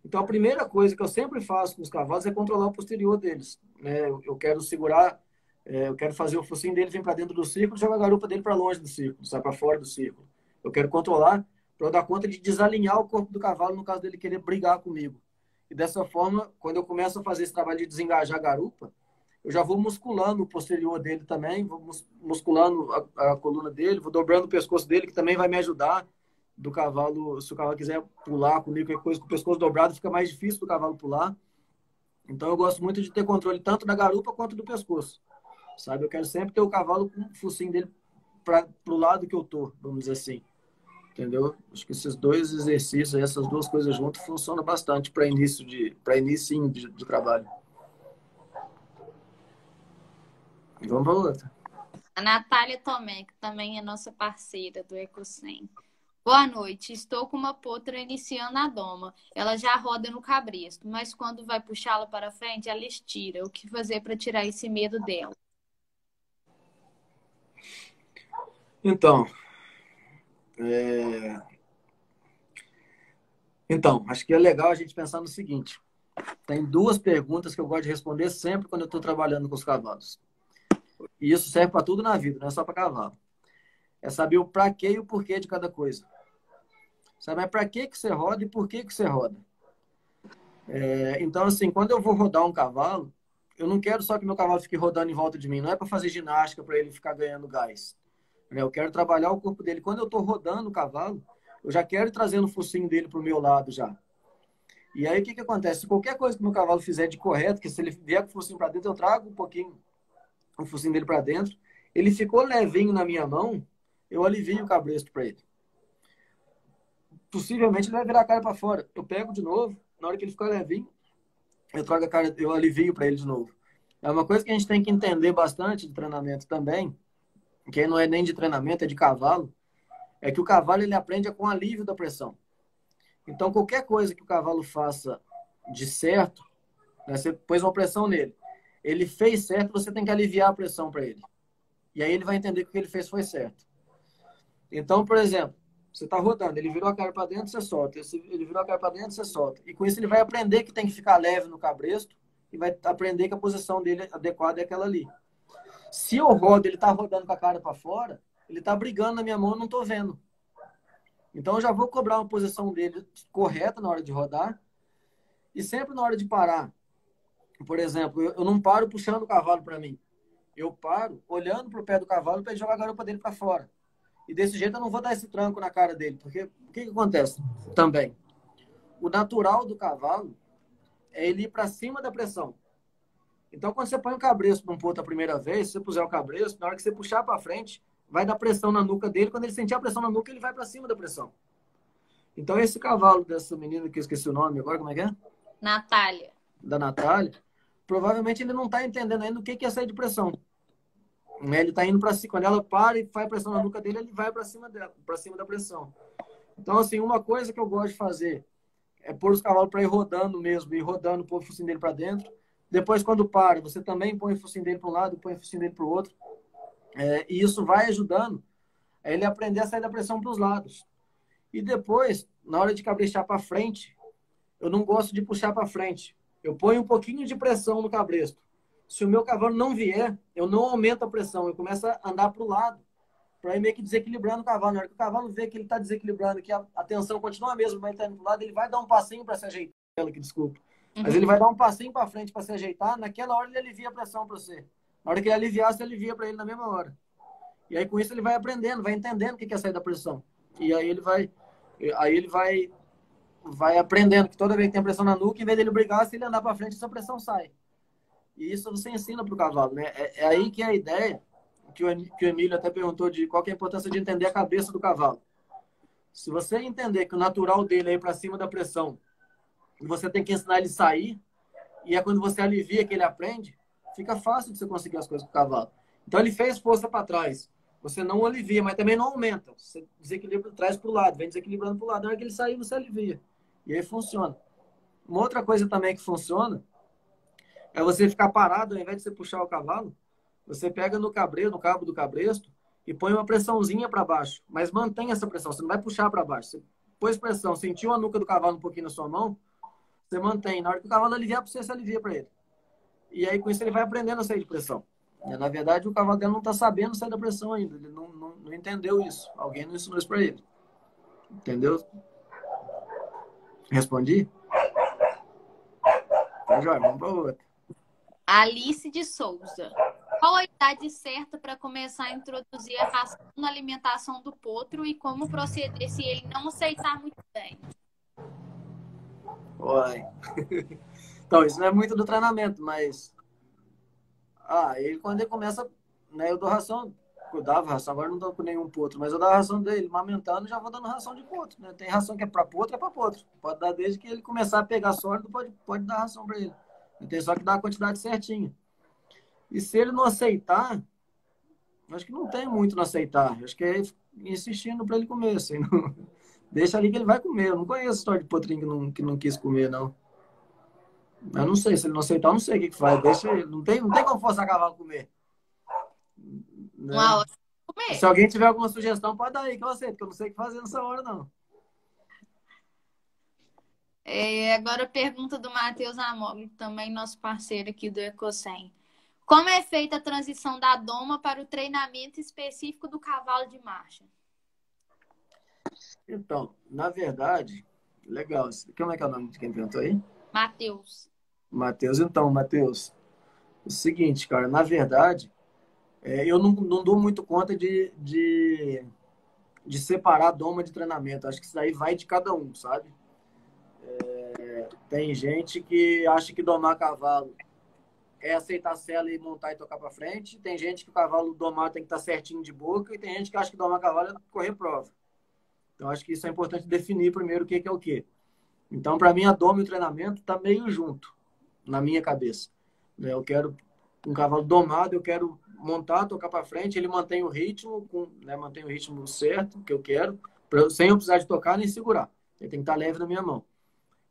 Então, a primeira coisa que eu sempre faço com os cavalos é controlar o posterior deles, né? Eu quero segurar, eu quero fazer o focinho dele vir para dentro do círculo e jogar a garupa dele para longe do círculo, sai para fora do círculo. Eu quero controlar para eu dar conta de desalinhar o corpo do cavalo no caso dele querer brigar comigo. E dessa forma, quando eu começo a fazer esse trabalho de desengajar a garupa, eu já vou musculando o posterior dele também, vou musculando a coluna dele, vou dobrando o pescoço dele, que também vai me ajudar do cavalo. Se o cavalo quiser pular comigo, qualquer coisa com o pescoço dobrado, fica mais difícil do cavalo pular. Então eu gosto muito de ter controle tanto da garupa quanto do pescoço, sabe? Eu quero sempre ter o cavalo com o focinho dele para o lado que eu tô, vamos dizer assim. Entendeu? Acho que esses dois exercícios, essas duas coisas juntas, funcionam bastante para início de trabalho. E vamos para outra. A Natália Tomé, que também é nossa parceira do Ecocem. Boa noite. Estou com uma potra iniciando a doma. Ela já roda no cabresto, mas quando vai puxá-la para frente, ela estira. O que fazer para tirar esse medo dela? Então, acho que é legal a gente pensar no seguinte. Tem duas perguntas que eu gosto de responder sempre quando eu estou trabalhando com os cavalos. E isso serve para tudo na vida, não é só para cavalo. É saber o para quê e o porquê de cada coisa. Sabe? Mas para que você roda e por que você roda? Então, assim, quando eu vou rodar um cavalo, eu não quero só que meu cavalo fique rodando em volta de mim. Não é para fazer ginástica para ele ficar ganhando gás. Né? Eu quero trabalhar o corpo dele. Quando eu estou rodando o cavalo, eu já quero ir trazendo o focinho dele para o meu lado já. E aí, o que acontece? Qualquer coisa que o meu cavalo fizer de correto, que se ele vier com o focinho para dentro, eu trago um pouquinho o focinho dele para dentro. Ele ficou levinho na minha mão, eu alivio o cabresto para ele. Possivelmente ele vai virar a cara para fora. Eu pego de novo, na hora que ele ficar levinho, eu trago a cara, eu alivio para ele de novo. É uma coisa que a gente tem que entender bastante de treinamento também, que não é nem de treinamento, é de cavalo, é que o cavalo ele aprende com alívio da pressão. Então, qualquer coisa que o cavalo faça de certo, né, você pôs uma pressão nele, ele fez certo, você tem que aliviar a pressão para ele. E aí ele vai entender que o que ele fez foi certo. Então, por exemplo, você está rodando, ele virou a cara para dentro, você solta. Ele virou a cara para dentro, você solta. E com isso ele vai aprender que tem que ficar leve no cabresto e vai aprender que a posição dele adequada é aquela ali. Se eu rodo, ele está rodando com a cara para fora, ele está brigando na minha mão, eu não estou vendo. Então eu já vou cobrar uma posição dele correta na hora de rodar e sempre na hora de parar. Por exemplo, eu não paro puxando o cavalo para mim. Eu paro olhando para o pé do cavalo para ele jogar a garupa dele para fora. E desse jeito eu não vou dar esse tranco na cara dele. Porque o que acontece também? O natural do cavalo é ele ir para cima da pressão. Então, quando você põe o cabresto num ponto a primeira vez, se você puser o cabresto, na hora que você puxar para frente, vai dar pressão na nuca dele. Quando ele sentir a pressão na nuca, ele vai para cima da pressão. Então, esse cavalo dessa menina que eu esqueci o nome agora, como é que é? Natália. Da Natália, provavelmente ele não está entendendo ainda o que é sair de pressão. Ele está indo para cima. Quando ela para e faz pressão na nuca dele, ele vai para cima dela, para cima da pressão. Então, assim, uma coisa que eu gosto de fazer é pôr os cavalos para ir rodando mesmo, ir rodando, pôr o focinho dele para dentro. Depois, quando para, você também põe o focinho dele para um lado, põe o focinho dele para o outro. E isso vai ajudando a ele aprender a sair da pressão para os lados. E depois, na hora de cabrechar para frente, eu não gosto de puxar para frente. Eu ponho um pouquinho de pressão no cabresto. Se o meu cavalo não vier, eu não aumento a pressão, eu começo a andar para o lado, para ir meio que desequilibrando o cavalo. Na hora que o cavalo vê que ele está desequilibrando, que a tensão continua a mesma, mas ele está indo para o lado, ele vai dar um passinho para se ajeitar. Desculpa. Mas ele vai dar um passinho para frente para se ajeitar, naquela hora ele alivia a pressão para você. Na hora que ele aliviar, você alivia para ele na mesma hora. E aí com isso ele vai aprendendo, vai entendendo o que é sair da pressão. E aí ele vai aprendendo que toda vez que tem pressão na nuca, em vez dele brigar, se ele andar para frente, essa pressão sai. E isso você ensina para o cavalo, né? É aí que é a ideia, que o Emílio até perguntou de qual que é a importância de entender a cabeça do cavalo. Se você entender que o natural dele é ir para cima da pressão, você tem que ensinar ele a sair, e é quando você alivia que ele aprende, fica fácil de você conseguir as coisas com o cavalo. Então ele fez força para trás. Você não alivia, mas também não aumenta. Você desequilibra, traz para o lado, vem desequilibrando para o lado. Na hora que ele sair, você alivia. E aí funciona. Uma outra coisa também que funciona é você ficar parado, ao invés de você puxar o cavalo, você pega no cabresto, no cabo do cabresto, e põe uma pressãozinha para baixo. Mas mantém essa pressão, você não vai puxar para baixo. Você pôs pressão, sentiu a nuca do cavalo um pouquinho na sua mão, você mantém. Na hora que o cavalo aliviar para você, você alivia para ele. E aí com isso ele vai aprendendo a sair de pressão. E, na verdade, o cavalo dele não está sabendo sair da pressão ainda. Ele não entendeu isso. Alguém não ensinou isso para ele. Entendeu? Respondi? Tá, joia, vamos para outra. Alice de Souza. Qual a idade certa para começar a introduzir a ração na alimentação do potro e como proceder se ele não aceitar muito bem? Oi. Então, isso não é muito do treinamento, mas... ele quando ele começa... Né, eu dou ração... Eu dava ração, agora não dou com nenhum potro, mas eu dava ração dele, amamentando, já vou dando ração de potro. Né? Tem ração que é para potro, é para potro. Pode dar desde que ele começar a pegar sólido, pode dar ração para ele. Tem só que dar a quantidade certinha. E se ele não aceitar, acho que não tem muito não aceitar. Acho que é insistindo para ele comer. Assim, não... Deixa ali que ele vai comer. Eu não conheço história de potrinho que não quis comer, não. Eu não sei. Se ele não aceitar, eu não sei o que faz. Deixa ele. Não tem como forçar cavalo a comer. Né? Uma hora de comer. Se alguém tiver alguma sugestão, pode dar aí que eu aceito, porque eu não sei o que fazer nessa hora, não. Agora a pergunta do Matheus Amóvel, também nosso parceiro aqui do Ecocem. Como é feita a transição da doma para o treinamento específico do cavalo de marcha? Então, na verdade, legal. Como é que é o nome de quem inventou aí? Matheus. Matheus. Então, Matheus, o seguinte, cara, na verdade, eu não dou muito conta de separar doma de treinamento. Acho que isso daí vai de cada um, sabe? Tem gente que acha que domar cavalo é aceitar a sela e montar e tocar para frente. Tem gente que o cavalo domar tem que estar certinho de boca. E tem gente que acha que domar cavalo é correr prova. Então, acho que isso é importante definir primeiro o que é o quê. Então, para mim, a doma e o treinamento tá meio junto na minha cabeça. Eu quero um cavalo domado, eu quero montar, tocar para frente, ele mantém o ritmo, mantém o ritmo certo que eu quero, sem eu precisar de tocar nem segurar. Ele tem que estar leve na minha mão.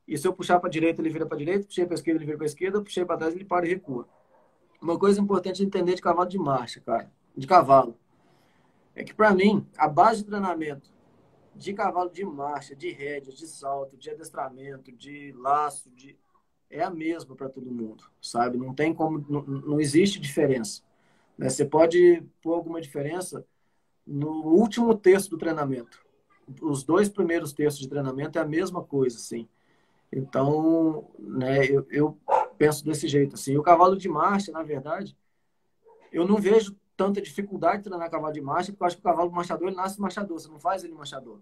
E se eu puxar para a direita, ele vira para a direita, puxei para a esquerda, ele vira para a esquerda, puxei para trás, ele para e recua. Uma coisa importante é entender de cavalo de marcha, cara, de cavalo, é que para mim, a base de treinamento de cavalo de marcha, de rédea, de salto, de adestramento, de laço, é a mesma para todo mundo, sabe? Não tem como, não existe diferença. Né? Você pode pôr alguma diferença no último terço do treinamento. Os dois primeiros terços de treinamento é a mesma coisa, assim. Então, né, eu penso desse jeito, assim. O cavalo de marcha, na verdade, eu não vejo tanta dificuldade de treinar cavalo de marcha, porque eu acho que o cavalo marchador, ele nasce marchador, você não faz ele marchador.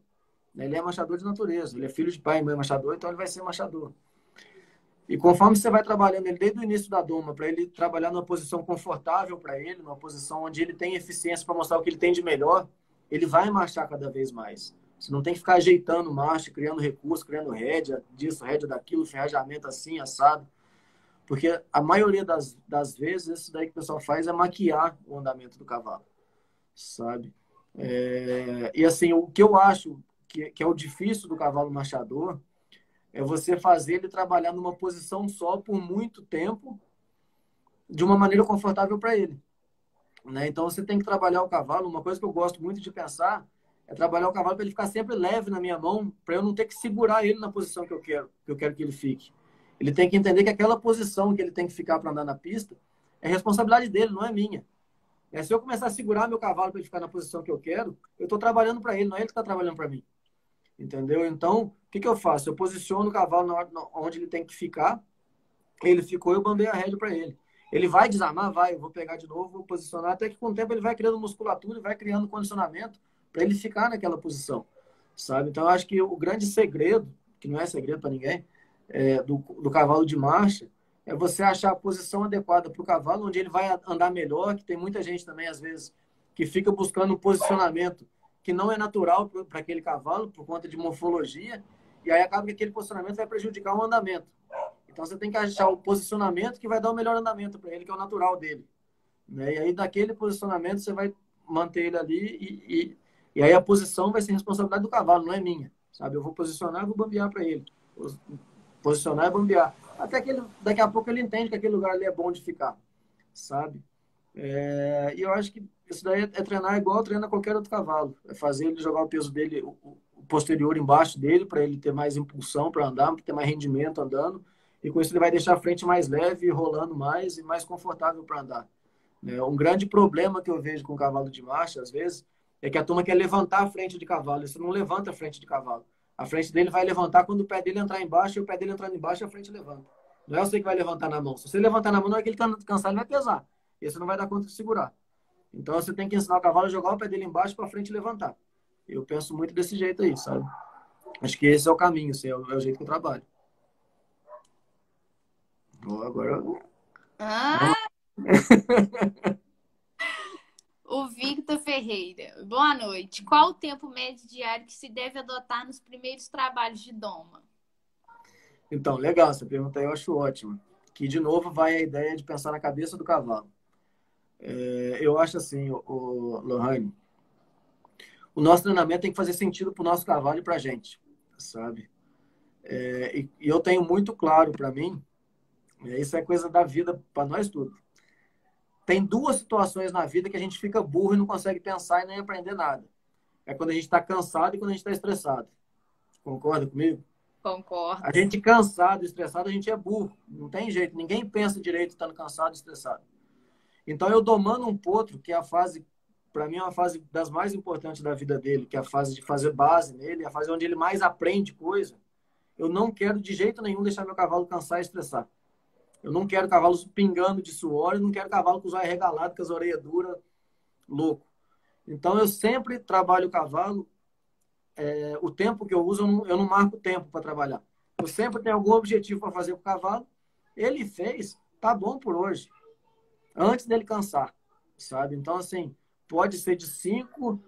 Ele é marchador de natureza, ele é filho de pai e mãe marchador, então ele vai ser marchador. E conforme você vai trabalhando ele desde o início da doma, para ele trabalhar numa posição confortável para ele, numa posição onde ele tem eficiência para mostrar o que ele tem de melhor, ele vai marchar cada vez mais. Você não tem que ficar ajeitando marcha, criando recurso, criando rédea disso, rédea daquilo, ferrajamento assim, assado. Porque a maioria das vezes, isso daí que o pessoal faz é maquiar o andamento do cavalo, sabe? E assim, o que eu acho que é o difícil do cavalo marchador é você fazer ele trabalhar numa posição só por muito tempo, de uma maneira confortável para ele. Né? Então você tem que trabalhar o cavalo. Uma coisa que eu gosto muito de pensar é trabalhar o cavalo para ele ficar sempre leve na minha mão, para eu não ter que segurar ele na posição que eu quero que ele fique. Ele tem que entender que aquela posição que ele tem que ficar para andar na pista é responsabilidade dele, não é minha. Se eu começar a segurar meu cavalo para ele ficar na posição que eu quero, eu estou trabalhando para ele, não é ele que está trabalhando para mim. Entendeu? Então, o que eu faço? Eu posiciono o cavalo onde ele tem que ficar. Ele ficou, eu bambeio a rédea para ele. Ele vai desarmar? Vai. Eu vou pegar de novo, vou posicionar. Até que com o tempo ele vai criando musculatura e vai criando condicionamento para ele ficar naquela posição. Sabe? Então, eu acho que o grande segredo, que não é segredo para ninguém, do cavalo de marcha, é você achar a posição adequada para o cavalo, onde ele vai andar melhor, que tem muita gente também, às vezes, que fica buscando um posicionamento que não é natural para aquele cavalo, por conta de morfologia, e aí acaba que aquele posicionamento vai prejudicar o andamento. Então você tem que achar o posicionamento que vai dar o melhor andamento para ele, que é o natural dele. Né? E aí, daquele posicionamento, você vai manter ele ali e aí a posição vai ser responsabilidade do cavalo, não é minha. Sabe? Eu vou posicionar e vou bambear para ele. Posicionar e bambear. Até que daqui a pouco ele entende que aquele lugar ali é bom de ficar. Sabe? E eu acho que isso daí é treinar igual treina qualquer outro cavalo. É fazer ele jogar o peso dele, o posterior embaixo dele, para ele ter mais impulsão para andar, para ter mais rendimento andando. E com isso ele vai deixar a frente mais leve, rolando mais e mais confortável para andar. Um grande problema que eu vejo com o cavalo de marcha, às vezes, é que a turma quer levantar a frente de cavalo. Você não levanta a frente de cavalo. A frente dele vai levantar quando o pé dele entrar embaixo, e o pé dele entrando embaixo, a frente levanta. Não é você que vai levantar na mão. Se você levantar na mão, não é que ele está cansado, ele vai pesar. E você não vai dar conta de segurar. Então você tem que ensinar o cavalo a jogar o pé dele embaixo para frente e levantar. Eu penso muito desse jeito aí, sabe? Acho que esse é o caminho, assim, é o jeito que eu trabalho. Agora. Ah, o Victor Ferreira. Boa noite. Qual o tempo médio diário que se deve adotar nos primeiros trabalhos de doma? Então, legal, essa pergunta aí eu acho ótima. Que, de novo, vai a ideia de pensar na cabeça do cavalo. Eu acho assim, Lohane, o nosso treinamento tem que fazer sentido para o nosso cavalo e para a gente, sabe? E eu tenho muito claro para mim, isso é coisa da vida para nós tudo. Tem duas situações na vida que a gente fica burro e não consegue pensar e nem aprender nada. É quando a gente está cansado e quando a gente está estressado. Concorda comigo? Concordo. A gente cansado, estressado, a gente é burro. Não tem jeito. Ninguém pensa direito estando cansado e estressado. Então, eu domando um potro, que é a fase para mim, é uma fase das mais importantes da vida dele, que é a fase de fazer base nele, a fase onde ele mais aprende coisa. Eu não quero de jeito nenhum deixar meu cavalo cansar e estressar. Eu não quero cavalo pingando de suor, eu não quero cavalo com os olhos regalados, com as orelhas duras, louco. Então, eu sempre trabalho o cavalo. O tempo que eu uso, eu não marco tempo para trabalhar. Eu sempre tenho algum objetivo para fazer com o cavalo. Ele fez, tá bom por hoje. Antes dele cansar, sabe? Então, assim, pode ser de 5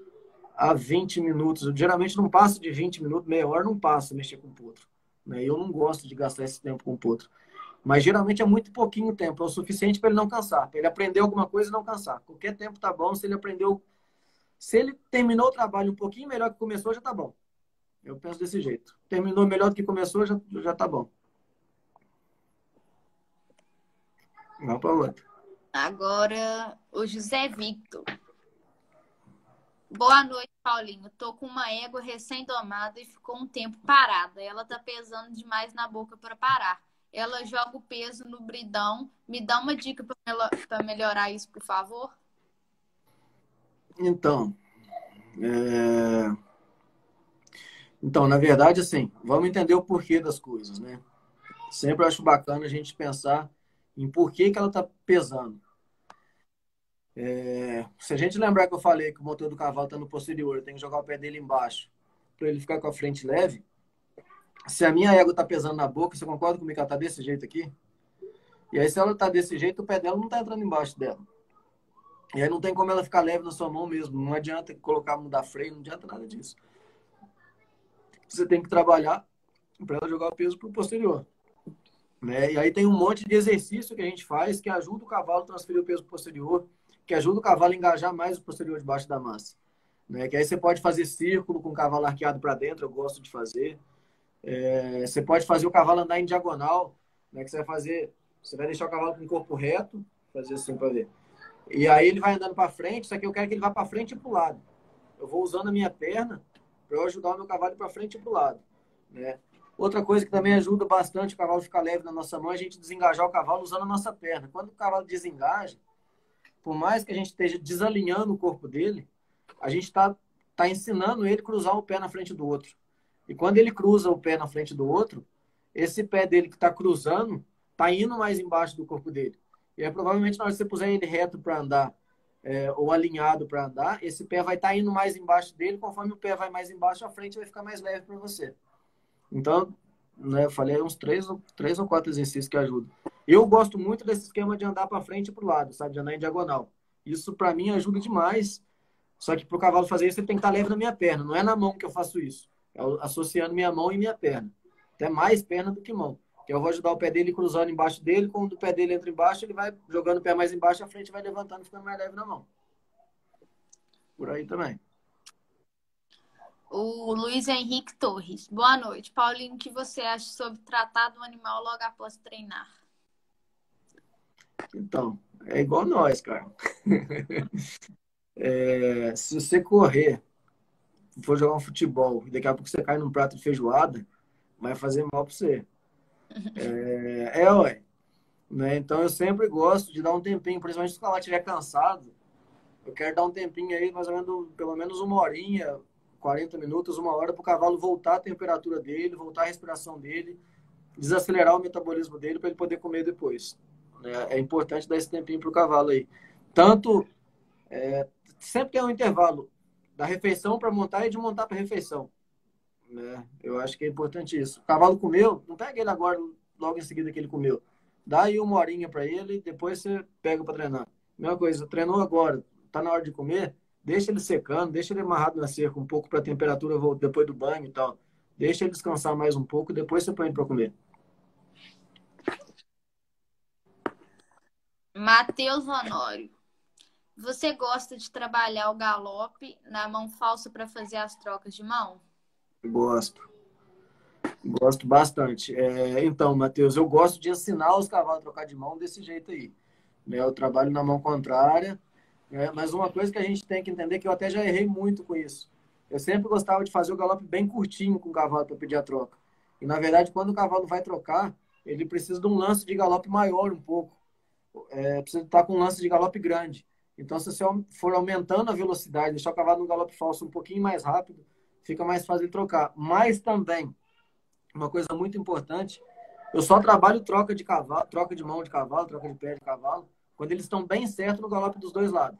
a 20 minutos. Eu geralmente não passo de 20 minutos, meia hora não passo mexer com o potro. Né? Eu não gosto de gastar esse tempo com o potro. Mas geralmente é muito pouquinho tempo, é o suficiente para ele não cansar, para ele aprender alguma coisa e não cansar. Qualquer tempo tá bom, se ele aprendeu, se ele terminou o trabalho um pouquinho melhor que começou, já tá bom. Eu penso desse jeito. Terminou melhor do que começou, já tá bom. Vamos para outra. Agora, o José Victor. Boa noite, Paulinho. Tô com uma égua recém-domada e ficou um tempo parada. Ela tá pesando demais na boca para parar. Ela joga o peso no bridão. Me dá uma dica para melhorar isso, por favor? Então, na verdade, assim, vamos entender o porquê das coisas, né? Sempre acho bacana a gente pensar em por que ela está pesando. Se a gente lembrar que eu falei que o motor do cavalo está no posterior, eu tenho que jogar o pé dele embaixo para ele ficar com a frente leve. Se a minha égua está pesando na boca, você concorda comigo que ela está desse jeito aqui? E aí, se ela está desse jeito, o pé dela não está entrando embaixo dela. E aí não tem como ela ficar leve na sua mão mesmo. Não adianta colocar, mudar freio, não adianta nada disso. Você tem que trabalhar para ela jogar o peso para o posterior. Né? E aí tem um monte de exercício que a gente faz que ajuda o cavalo a transferir o peso posterior, que ajuda o cavalo a engajar mais o posterior debaixo da massa. Né? Que aí você pode fazer círculo com o cavalo arqueado para dentro, eu gosto de fazer. Você pode fazer o cavalo andar em diagonal, né? Que você vai deixar o cavalo com o corpo reto, fazer assim para ver. E aí ele vai andando para frente, só que eu quero que ele vá para frente e para o lado. Eu vou usando a minha perna para eu ajudar o meu cavalo para frente e para o lado. Né? Outra coisa que também ajuda bastante o cavalo ficar leve na nossa mão é a gente desengajar o cavalo usando a nossa perna. Quando o cavalo desengaja, por mais que a gente esteja desalinhando o corpo dele, a gente está ensinando ele a cruzar o pé na frente do outro. E quando ele cruza o pé na frente do outro, esse pé dele que está cruzando está indo mais embaixo do corpo dele. E aí, provavelmente, na hora que você puser ele reto para andar, ou alinhado para andar, esse pé vai estar indo mais embaixo dele. Conforme o pé vai mais embaixo, a frente vai ficar mais leve para você. Então, né, eu falei uns três ou quatro exercícios que ajudam. Eu gosto muito desse esquema de andar para frente e para o lado, sabe? De andar em diagonal. Isso, para mim, ajuda demais. Só que para o cavalo fazer isso, ele tem que estar leve na minha perna. Não é na mão que eu faço isso. É associando minha mão e minha perna. Até mais perna do que mão. Que eu vou ajudar o pé dele cruzando embaixo dele. Quando o pé dele entra embaixo, ele vai jogando o pé mais embaixo, a frente vai levantando, ficando mais leve na mão. Por aí também. O Luiz Henrique Torres. Boa noite. Paulinho, o que você acha sobre tratar do animal logo após treinar? Então, é igual nós, cara. Se você correr, for jogar um futebol, e daqui a pouco você cai num prato de feijoada, vai fazer mal para você. Ué. Né? Então, eu sempre gosto de dar um tempinho, principalmente se o cavalo estiver cansado. Eu quero dar um tempinho aí, mais ou menos, pelo menos uma horinha, 40 minutos, uma hora, para o cavalo voltar a temperatura dele, voltar a respiração dele, desacelerar o metabolismo dele para ele poder comer depois. É importante dar esse tempinho para o cavalo aí. Tanto, sempre tem um intervalo da refeição para montar e de montar para refeição. Né? Eu acho que é importante isso. O cavalo comeu, não pega ele agora, logo em seguida que ele comeu. Dá aí uma horinha para ele, depois você pega para treinar. Mesma coisa, treinou agora, tá na hora de comer, deixa ele secando, deixa ele amarrado na cerca um pouco para a temperatura depois do banho e tal. Deixa ele descansar mais um pouco, depois você põe ele para comer. Matheus Honório. Você gosta de trabalhar o galope na mão falsa para fazer as trocas de mão? Gosto. Gosto bastante. Então, Matheus, eu gosto de ensinar os cavalos a trocar de mão desse jeito aí. Né? Eu trabalho na mão contrária, mas uma coisa que a gente tem que entender, que eu até já errei muito com isso. Eu sempre gostava de fazer o galope bem curtinho com o cavalo para pedir a troca. E, na verdade, quando o cavalo vai trocar, ele precisa de um lance de galope maior um pouco. Precisa estar com um lance de galope grande. Então, se você for aumentando a velocidade, deixar o cavalo no galope falso um pouquinho mais rápido, fica mais fácil de trocar. Mas também, uma coisa muito importante, eu só trabalho troca de cavalo, troca de mão de cavalo, troca de pé de cavalo, quando eles estão bem certo no galope dos dois lados.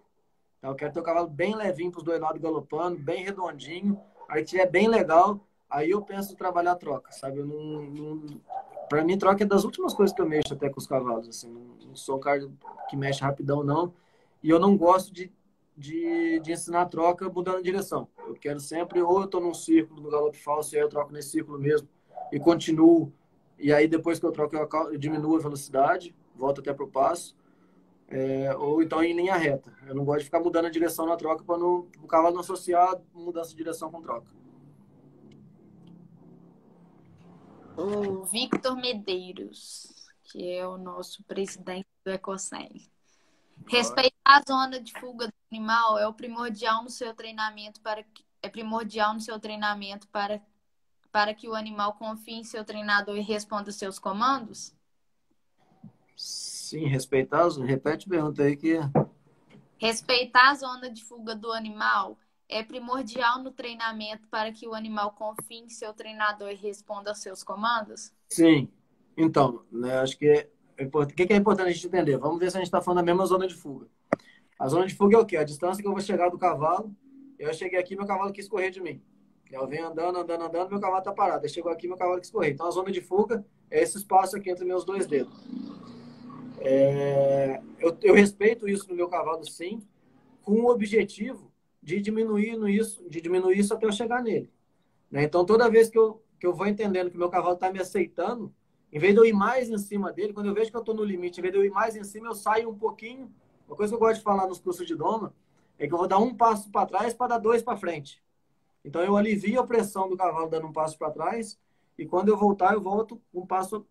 Então, eu quero ter o cavalo bem levinho para os dois lados galopando, bem redondinho. Aí, que é bem legal, aí eu penso em trabalhar a troca, sabe? Eu Para mim, troca é das últimas coisas que eu mexo até com os cavalos. Assim, não sou um cara que mexe rapidão, não. E eu não gosto de ensinar a troca mudando de direção. Eu quero sempre, ou eu estou num círculo no galope falso, e aí eu troco nesse círculo mesmo e continuo. E aí, depois que eu troco, eu diminuo a velocidade, volto até para o passo. Ou então em linha reta. Eu não gosto de ficar mudando a direção na troca para o cavalo não associar mudança de direção com troca. O Victor Medeiros, que é o nosso presidente do Ecocém. Respeitar a zona de fuga do animal é primordial no seu treinamento para que o animal confie em seu treinador e responda seus comandos? Sim, respeitar. Repete a pergunta aí que. Respeitar a zona de fuga do animal é primordial no treinamento para que o animal confie em seu treinador e responda aos seus comandos? Sim. Então, né, acho que o que é importante a gente entender? Vamos ver se a gente está falando da mesma zona de fuga. A zona de fuga é o quê? A distância que eu vou chegar do cavalo. Eu cheguei aqui, meu cavalo quis correr de mim. Eu venho andando, andando, andando, meu cavalo está parado. Aí chegou aqui, meu cavalo quis correr. Então, a zona de fuga é esse espaço aqui entre meus dois dedos. Eu respeito isso no meu cavalo, sim, com o objetivo de diminuir isso até eu chegar nele. Né? Então, toda vez que eu vou entendendo que o meu cavalo está me aceitando, em vez de eu ir mais em cima dele, quando eu vejo que eu estou no limite, em vez de eu ir mais em cima, eu saio um pouquinho. Uma coisa que eu gosto de falar nos cursos de doma é que eu vou dar um passo para trás para dar dois para frente. Então, eu alivio a pressão do cavalo dando um passo para trás e quando eu voltar, eu volto um passo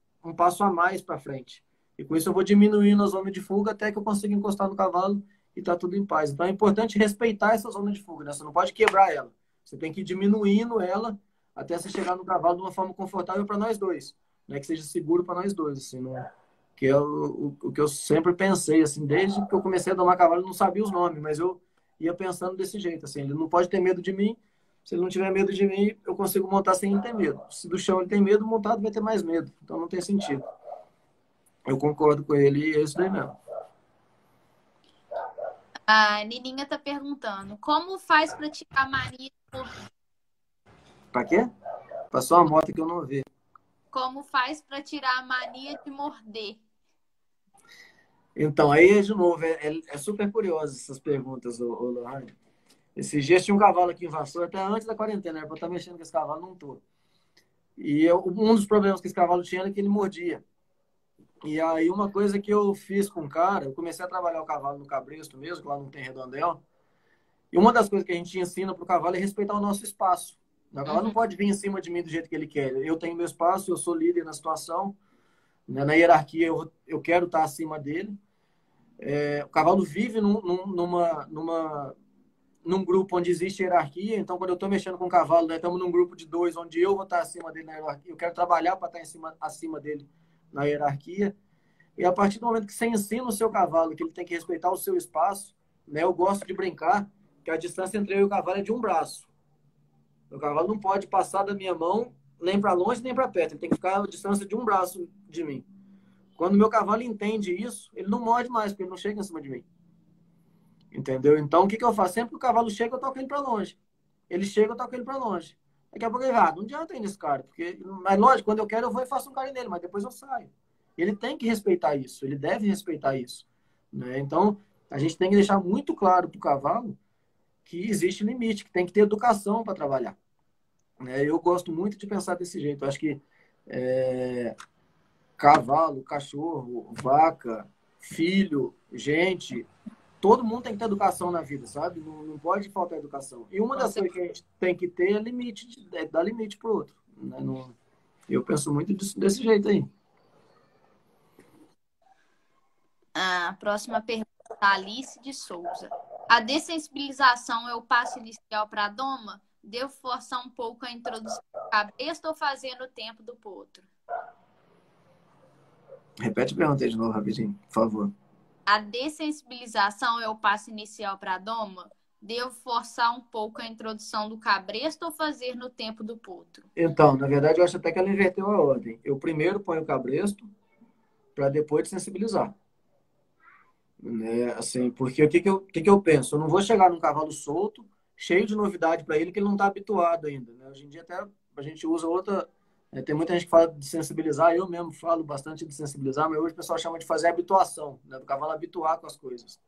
a mais para frente. E com isso, eu vou diminuindo a zona de fuga até que eu consiga encostar no cavalo e está tudo em paz. Então, é importante respeitar essa zona de fuga, né? Você não pode quebrar ela. Você tem que ir diminuindo ela até você chegar no cavalo de uma forma confortável para nós dois, né? Que seja seguro para nós dois, assim, não... que é o que eu sempre pensei, assim, desde que eu comecei a domar cavalo, eu não sabia os nomes, mas eu ia pensando desse jeito, assim, ele não pode ter medo de mim, se ele não tiver medo de mim, eu consigo montar sem ele ter medo. Se do chão ele tem medo, montado vai ter mais medo, então não tem sentido. Eu concordo com ele e é isso daí mesmo. A Nininha tá perguntando, como faz para tirar a mania de morder? Pra quê? Passou uma moto que eu não vi. Como faz para tirar a mania de morder? Então, aí, de novo, é super curioso essas perguntas, ô Lohane. Esses dias tinha um cavalo aqui em Vassoura, até antes da quarentena, era pra eu estar mexendo com esse cavalo, não tô. Um dos problemas que esse cavalo tinha era que ele mordia. E aí, uma coisa que eu fiz com o cara, eu comecei a trabalhar o cavalo no cabresto mesmo, que lá não tem redondel. E uma das coisas que a gente ensina pro cavalo é respeitar o nosso espaço. O cavalo não Uhum. pode vir em cima de mim do jeito que ele quer. Eu tenho meu espaço, eu sou líder na situação, né? Na hierarquia eu quero estar acima dele. O cavalo vive num grupo onde existe hierarquia. Então, quando eu estou mexendo com o cavalo, né, estamos num grupo de dois, onde eu vou estar acima dele na hierarquia. Eu quero trabalhar para estar acima dele na hierarquia. E a partir do momento que você ensina o seu cavalo que ele tem que respeitar o seu espaço, né, eu gosto de brincar que a distância entre eu e o cavalo é de um braço. O cavalo não pode passar da minha mão nem para longe nem para perto. Ele tem que ficar a distância de um braço de mim. Quando o meu cavalo entende isso, ele não morde mais, porque ele não chega em cima de mim. Entendeu? Então, o que eu faço? Sempre que o cavalo chega, eu toco ele para longe. Ele chega, eu toco ele para longe. Daqui a pouco ele vai, não adianta ir nesse cara. Mas, lógico, quando eu quero, eu vou e faço um carinho nele, mas depois eu saio. Ele tem que respeitar isso, ele deve respeitar isso. Né? Então, a gente tem que deixar muito claro para o cavalo que existe limite, que tem que ter educação para trabalhar. Né? Eu gosto muito de pensar desse jeito. Eu acho que cavalo, cachorro, vaca, filho, gente, todo mundo tem que ter educação na vida, sabe? Não pode faltar educação. E uma das coisas que a gente tem que ter é limite, dar limite pro outro. Né? Eu penso muito desse jeito aí. A próxima pergunta da Alice de Souza. A dessensibilização é o passo inicial para a doma? Devo forçar um pouco a introdução do cabresto ou fazer no tempo do potro? Repete a pergunta aí de novo, rapidinho, por favor. A dessensibilização é o passo inicial para a doma? Devo forçar um pouco a introdução do cabresto ou fazer no tempo do potro? Então, na verdade, eu acho até que ela inverteu a ordem. Eu primeiro ponho o cabresto para depois sensibilizar. Né? Assim, porque o que que eu penso? Eu não vou chegar num cavalo solto, cheio de novidade para ele, que ele não está habituado ainda. Né? Hoje em dia até a gente usa outra. Tem muita gente que fala de sensibilizar, eu mesmo falo bastante de sensibilizar, mas hoje o pessoal chama de fazer habituação, né? Do cavalo habituar com as coisas.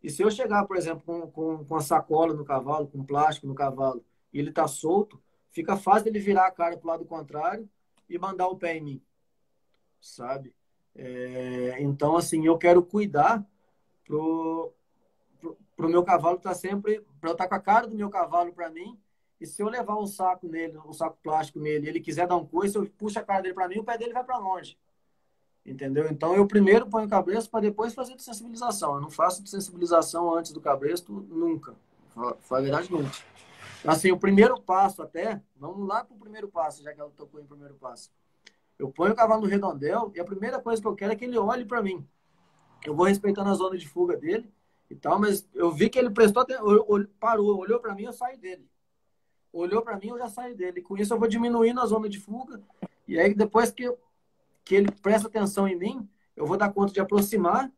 E se eu chegar, por exemplo, com a sacola no cavalo, com plástico no cavalo, e ele está solto, fica fácil ele virar a cara para o lado contrário e mandar o pé em mim, sabe? Então, assim, eu quero cuidar pro, pro meu cavalo estar sempre, para eu estar com a cara do meu cavalo para mim, e se eu levar um saco nele, um saco plástico nele, e ele quiser dar um coice, eu puxo a cara dele para mim, o pé dele vai para longe. Entendeu? Então eu primeiro ponho o cabresto para depois fazer de sensibilização. Eu não faço de sensibilização antes do cabresto nunca. Foi a verdade nunca. Assim, o primeiro passo até, vamos lá para o primeiro passo, já que ela tocou em primeiro passo. Eu ponho o cavalo no redondel e a primeira coisa que eu quero é que ele olhe para mim. Eu vou respeitando a zona de fuga dele e tal, mas eu vi que ele prestou até, parou, olhou para mim, eu saio dele. Olhou para mim, eu já saio dele. E com isso eu vou diminuindo a zona de fuga. E aí depois que ele presta atenção em mim, eu vou dar conta de aproximar.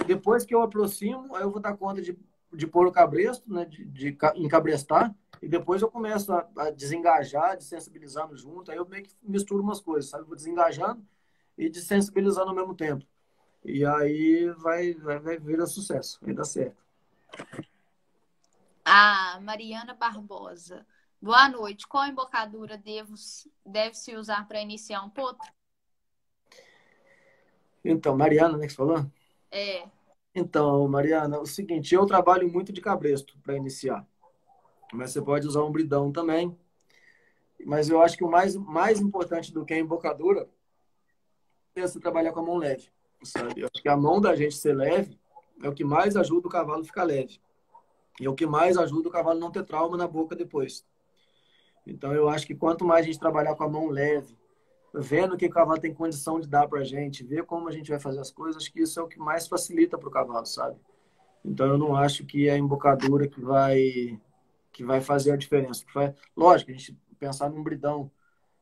Depois que eu aproximo, aí eu vou dar conta de pôr o cabresto, né, de encabrestar. E depois eu começo a desengajar, de sensibilizar no junto. Aí eu meio que misturo umas coisas, sabe? Vou desengajando e desensibilizando ao mesmo tempo. E aí vai vir a sucesso, vai dar certo. A Mariana Barbosa. Boa noite. Qual embocadura deve-se usar para iniciar um potro? Então, Mariana, né, que você falou? É. Então, Mariana, é o seguinte, eu trabalho muito de cabresto para iniciar. Mas você pode usar um bridão também. Mas eu acho que o mais importante do que a embocadura é você trabalhar com a mão leve, sabe? Eu acho que a mão da gente ser leve é o que mais ajuda o cavalo a ficar leve. E é o que mais ajuda o cavalo a não ter trauma na boca depois. Então, eu acho que quanto mais a gente trabalhar com a mão leve, vendo o que o cavalo tem condição de dar para a gente, ver como a gente vai fazer as coisas, acho que isso é o que mais facilita para o cavalo, sabe? Então, eu não acho que é a embocadura que vai fazer a diferença. Lógico, a gente pensar num bridão,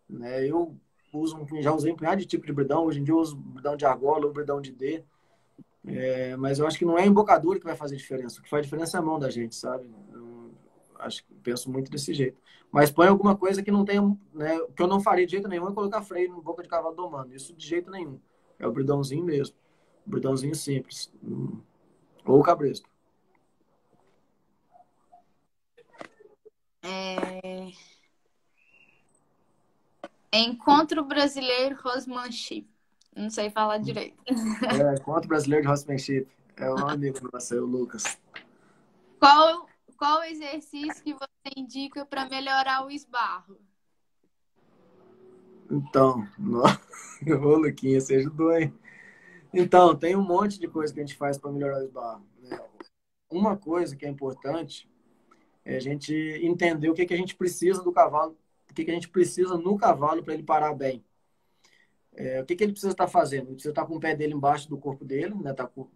né? Eu já usei um punhado de tipo de bridão, hoje em dia eu uso bridão de argola ou bridão de D, mas eu acho que não é a embocadura que vai fazer diferença. O que faz diferença é a mão da gente, sabe? Eu penso muito desse jeito. Mas põe alguma coisa que não tenha, né? Que eu não faria de jeito nenhum é colocar freio no boca de cavalo domando. Isso de jeito nenhum. É o bridãozinho mesmo. O bridãozinho simples. Ou o cabresto. Encontro Brasileiro Horsemanship. Não sei falar direito. Encontro Brasileiro de Horsemanship. É um amigo nosso, é o Lucas. Qual exercício que você indica para melhorar o esbarro? Então, ô Luquinha, você ajudou, hein? Então, tem um monte de coisa que a gente faz para melhorar o esbarro, né? Uma coisa que é importante é a gente entender o que a gente precisa do cavalo, o que a gente precisa no cavalo para ele parar bem. O que ele precisa estar fazendo? Ele precisa estar com o pé dele embaixo do corpo dele, né? Tá com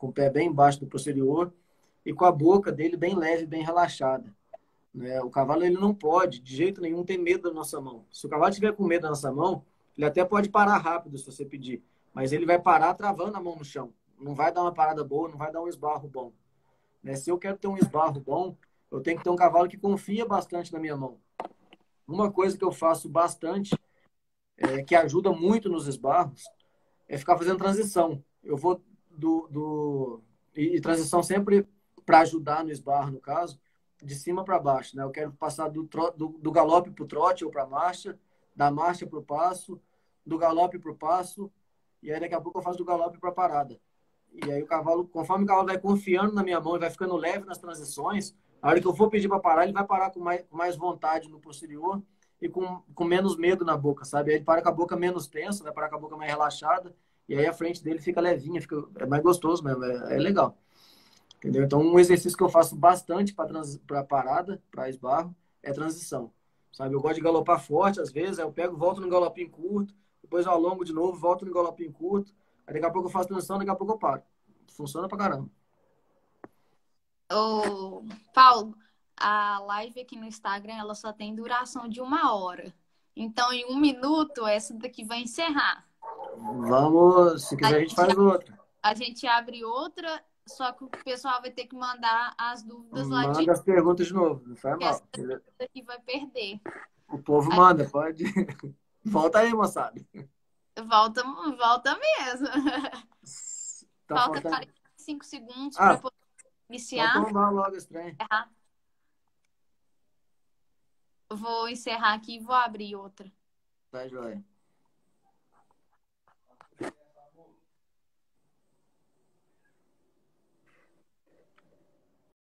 o pé bem embaixo do posterior e com a boca dele bem leve, bem relaxada. Né? O cavalo ele não pode, de jeito nenhum, ter medo da nossa mão. Se o cavalo tiver com medo da nossa mão, ele até pode parar rápido se você pedir, mas ele vai parar travando a mão no chão. Não vai dar uma parada boa, não vai dar um esbarro bom. Né? Se eu quero ter um esbarro bom, eu tenho que ter um cavalo que confia bastante na minha mão. Uma coisa que eu faço bastante, que ajuda muito nos esbarros, é ficar fazendo transição. Eu vou e transição sempre para ajudar no esbarro, no caso, de cima para baixo, né? Eu quero passar do galope para o trote ou para a marcha, da marcha para o passo, do galope para o passo, e aí daqui a pouco eu faço do galope para a parada. E aí o cavalo, conforme o cavalo vai confiando na minha mão e vai ficando leve nas transições, a hora que eu for pedir para parar, ele vai parar com mais vontade no posterior e com menos medo na boca, sabe? Aí ele para com a boca menos tensa, vai parar com a boca mais relaxada, e aí a frente dele fica levinha, é mais gostoso mesmo, é legal. Entendeu? Então, um exercício que eu faço bastante para parada, para esbarro, é transição. Sabe? Eu gosto de galopar forte, às vezes, aí eu pego, volto no galopinho curto, depois eu alongo de novo, volto no galopinho curto, aí daqui a pouco eu faço transição, daqui a pouco eu paro. funciona pra caramba. Ô, Paulo, a live aqui no Instagram, ela só tem duração de 1 hora. Então, em 1 minuto, essa daqui vai encerrar. Vamos, se A quiser a gente gente, faz outra. a gente abre outra, só que o pessoal vai ter que mandar as dúvidas lá de Manda as perguntas de novo, não faz que essa mal. daqui vai perder. O povo Aí manda, pode. Volta aí, moçada. volta, volta mesmo. Tá Falta faltando. 45 segundos para Ah, poder pode iniciar. tomar logo esse trem. Vou encerrar aqui e vou abrir outra. Tá, joia.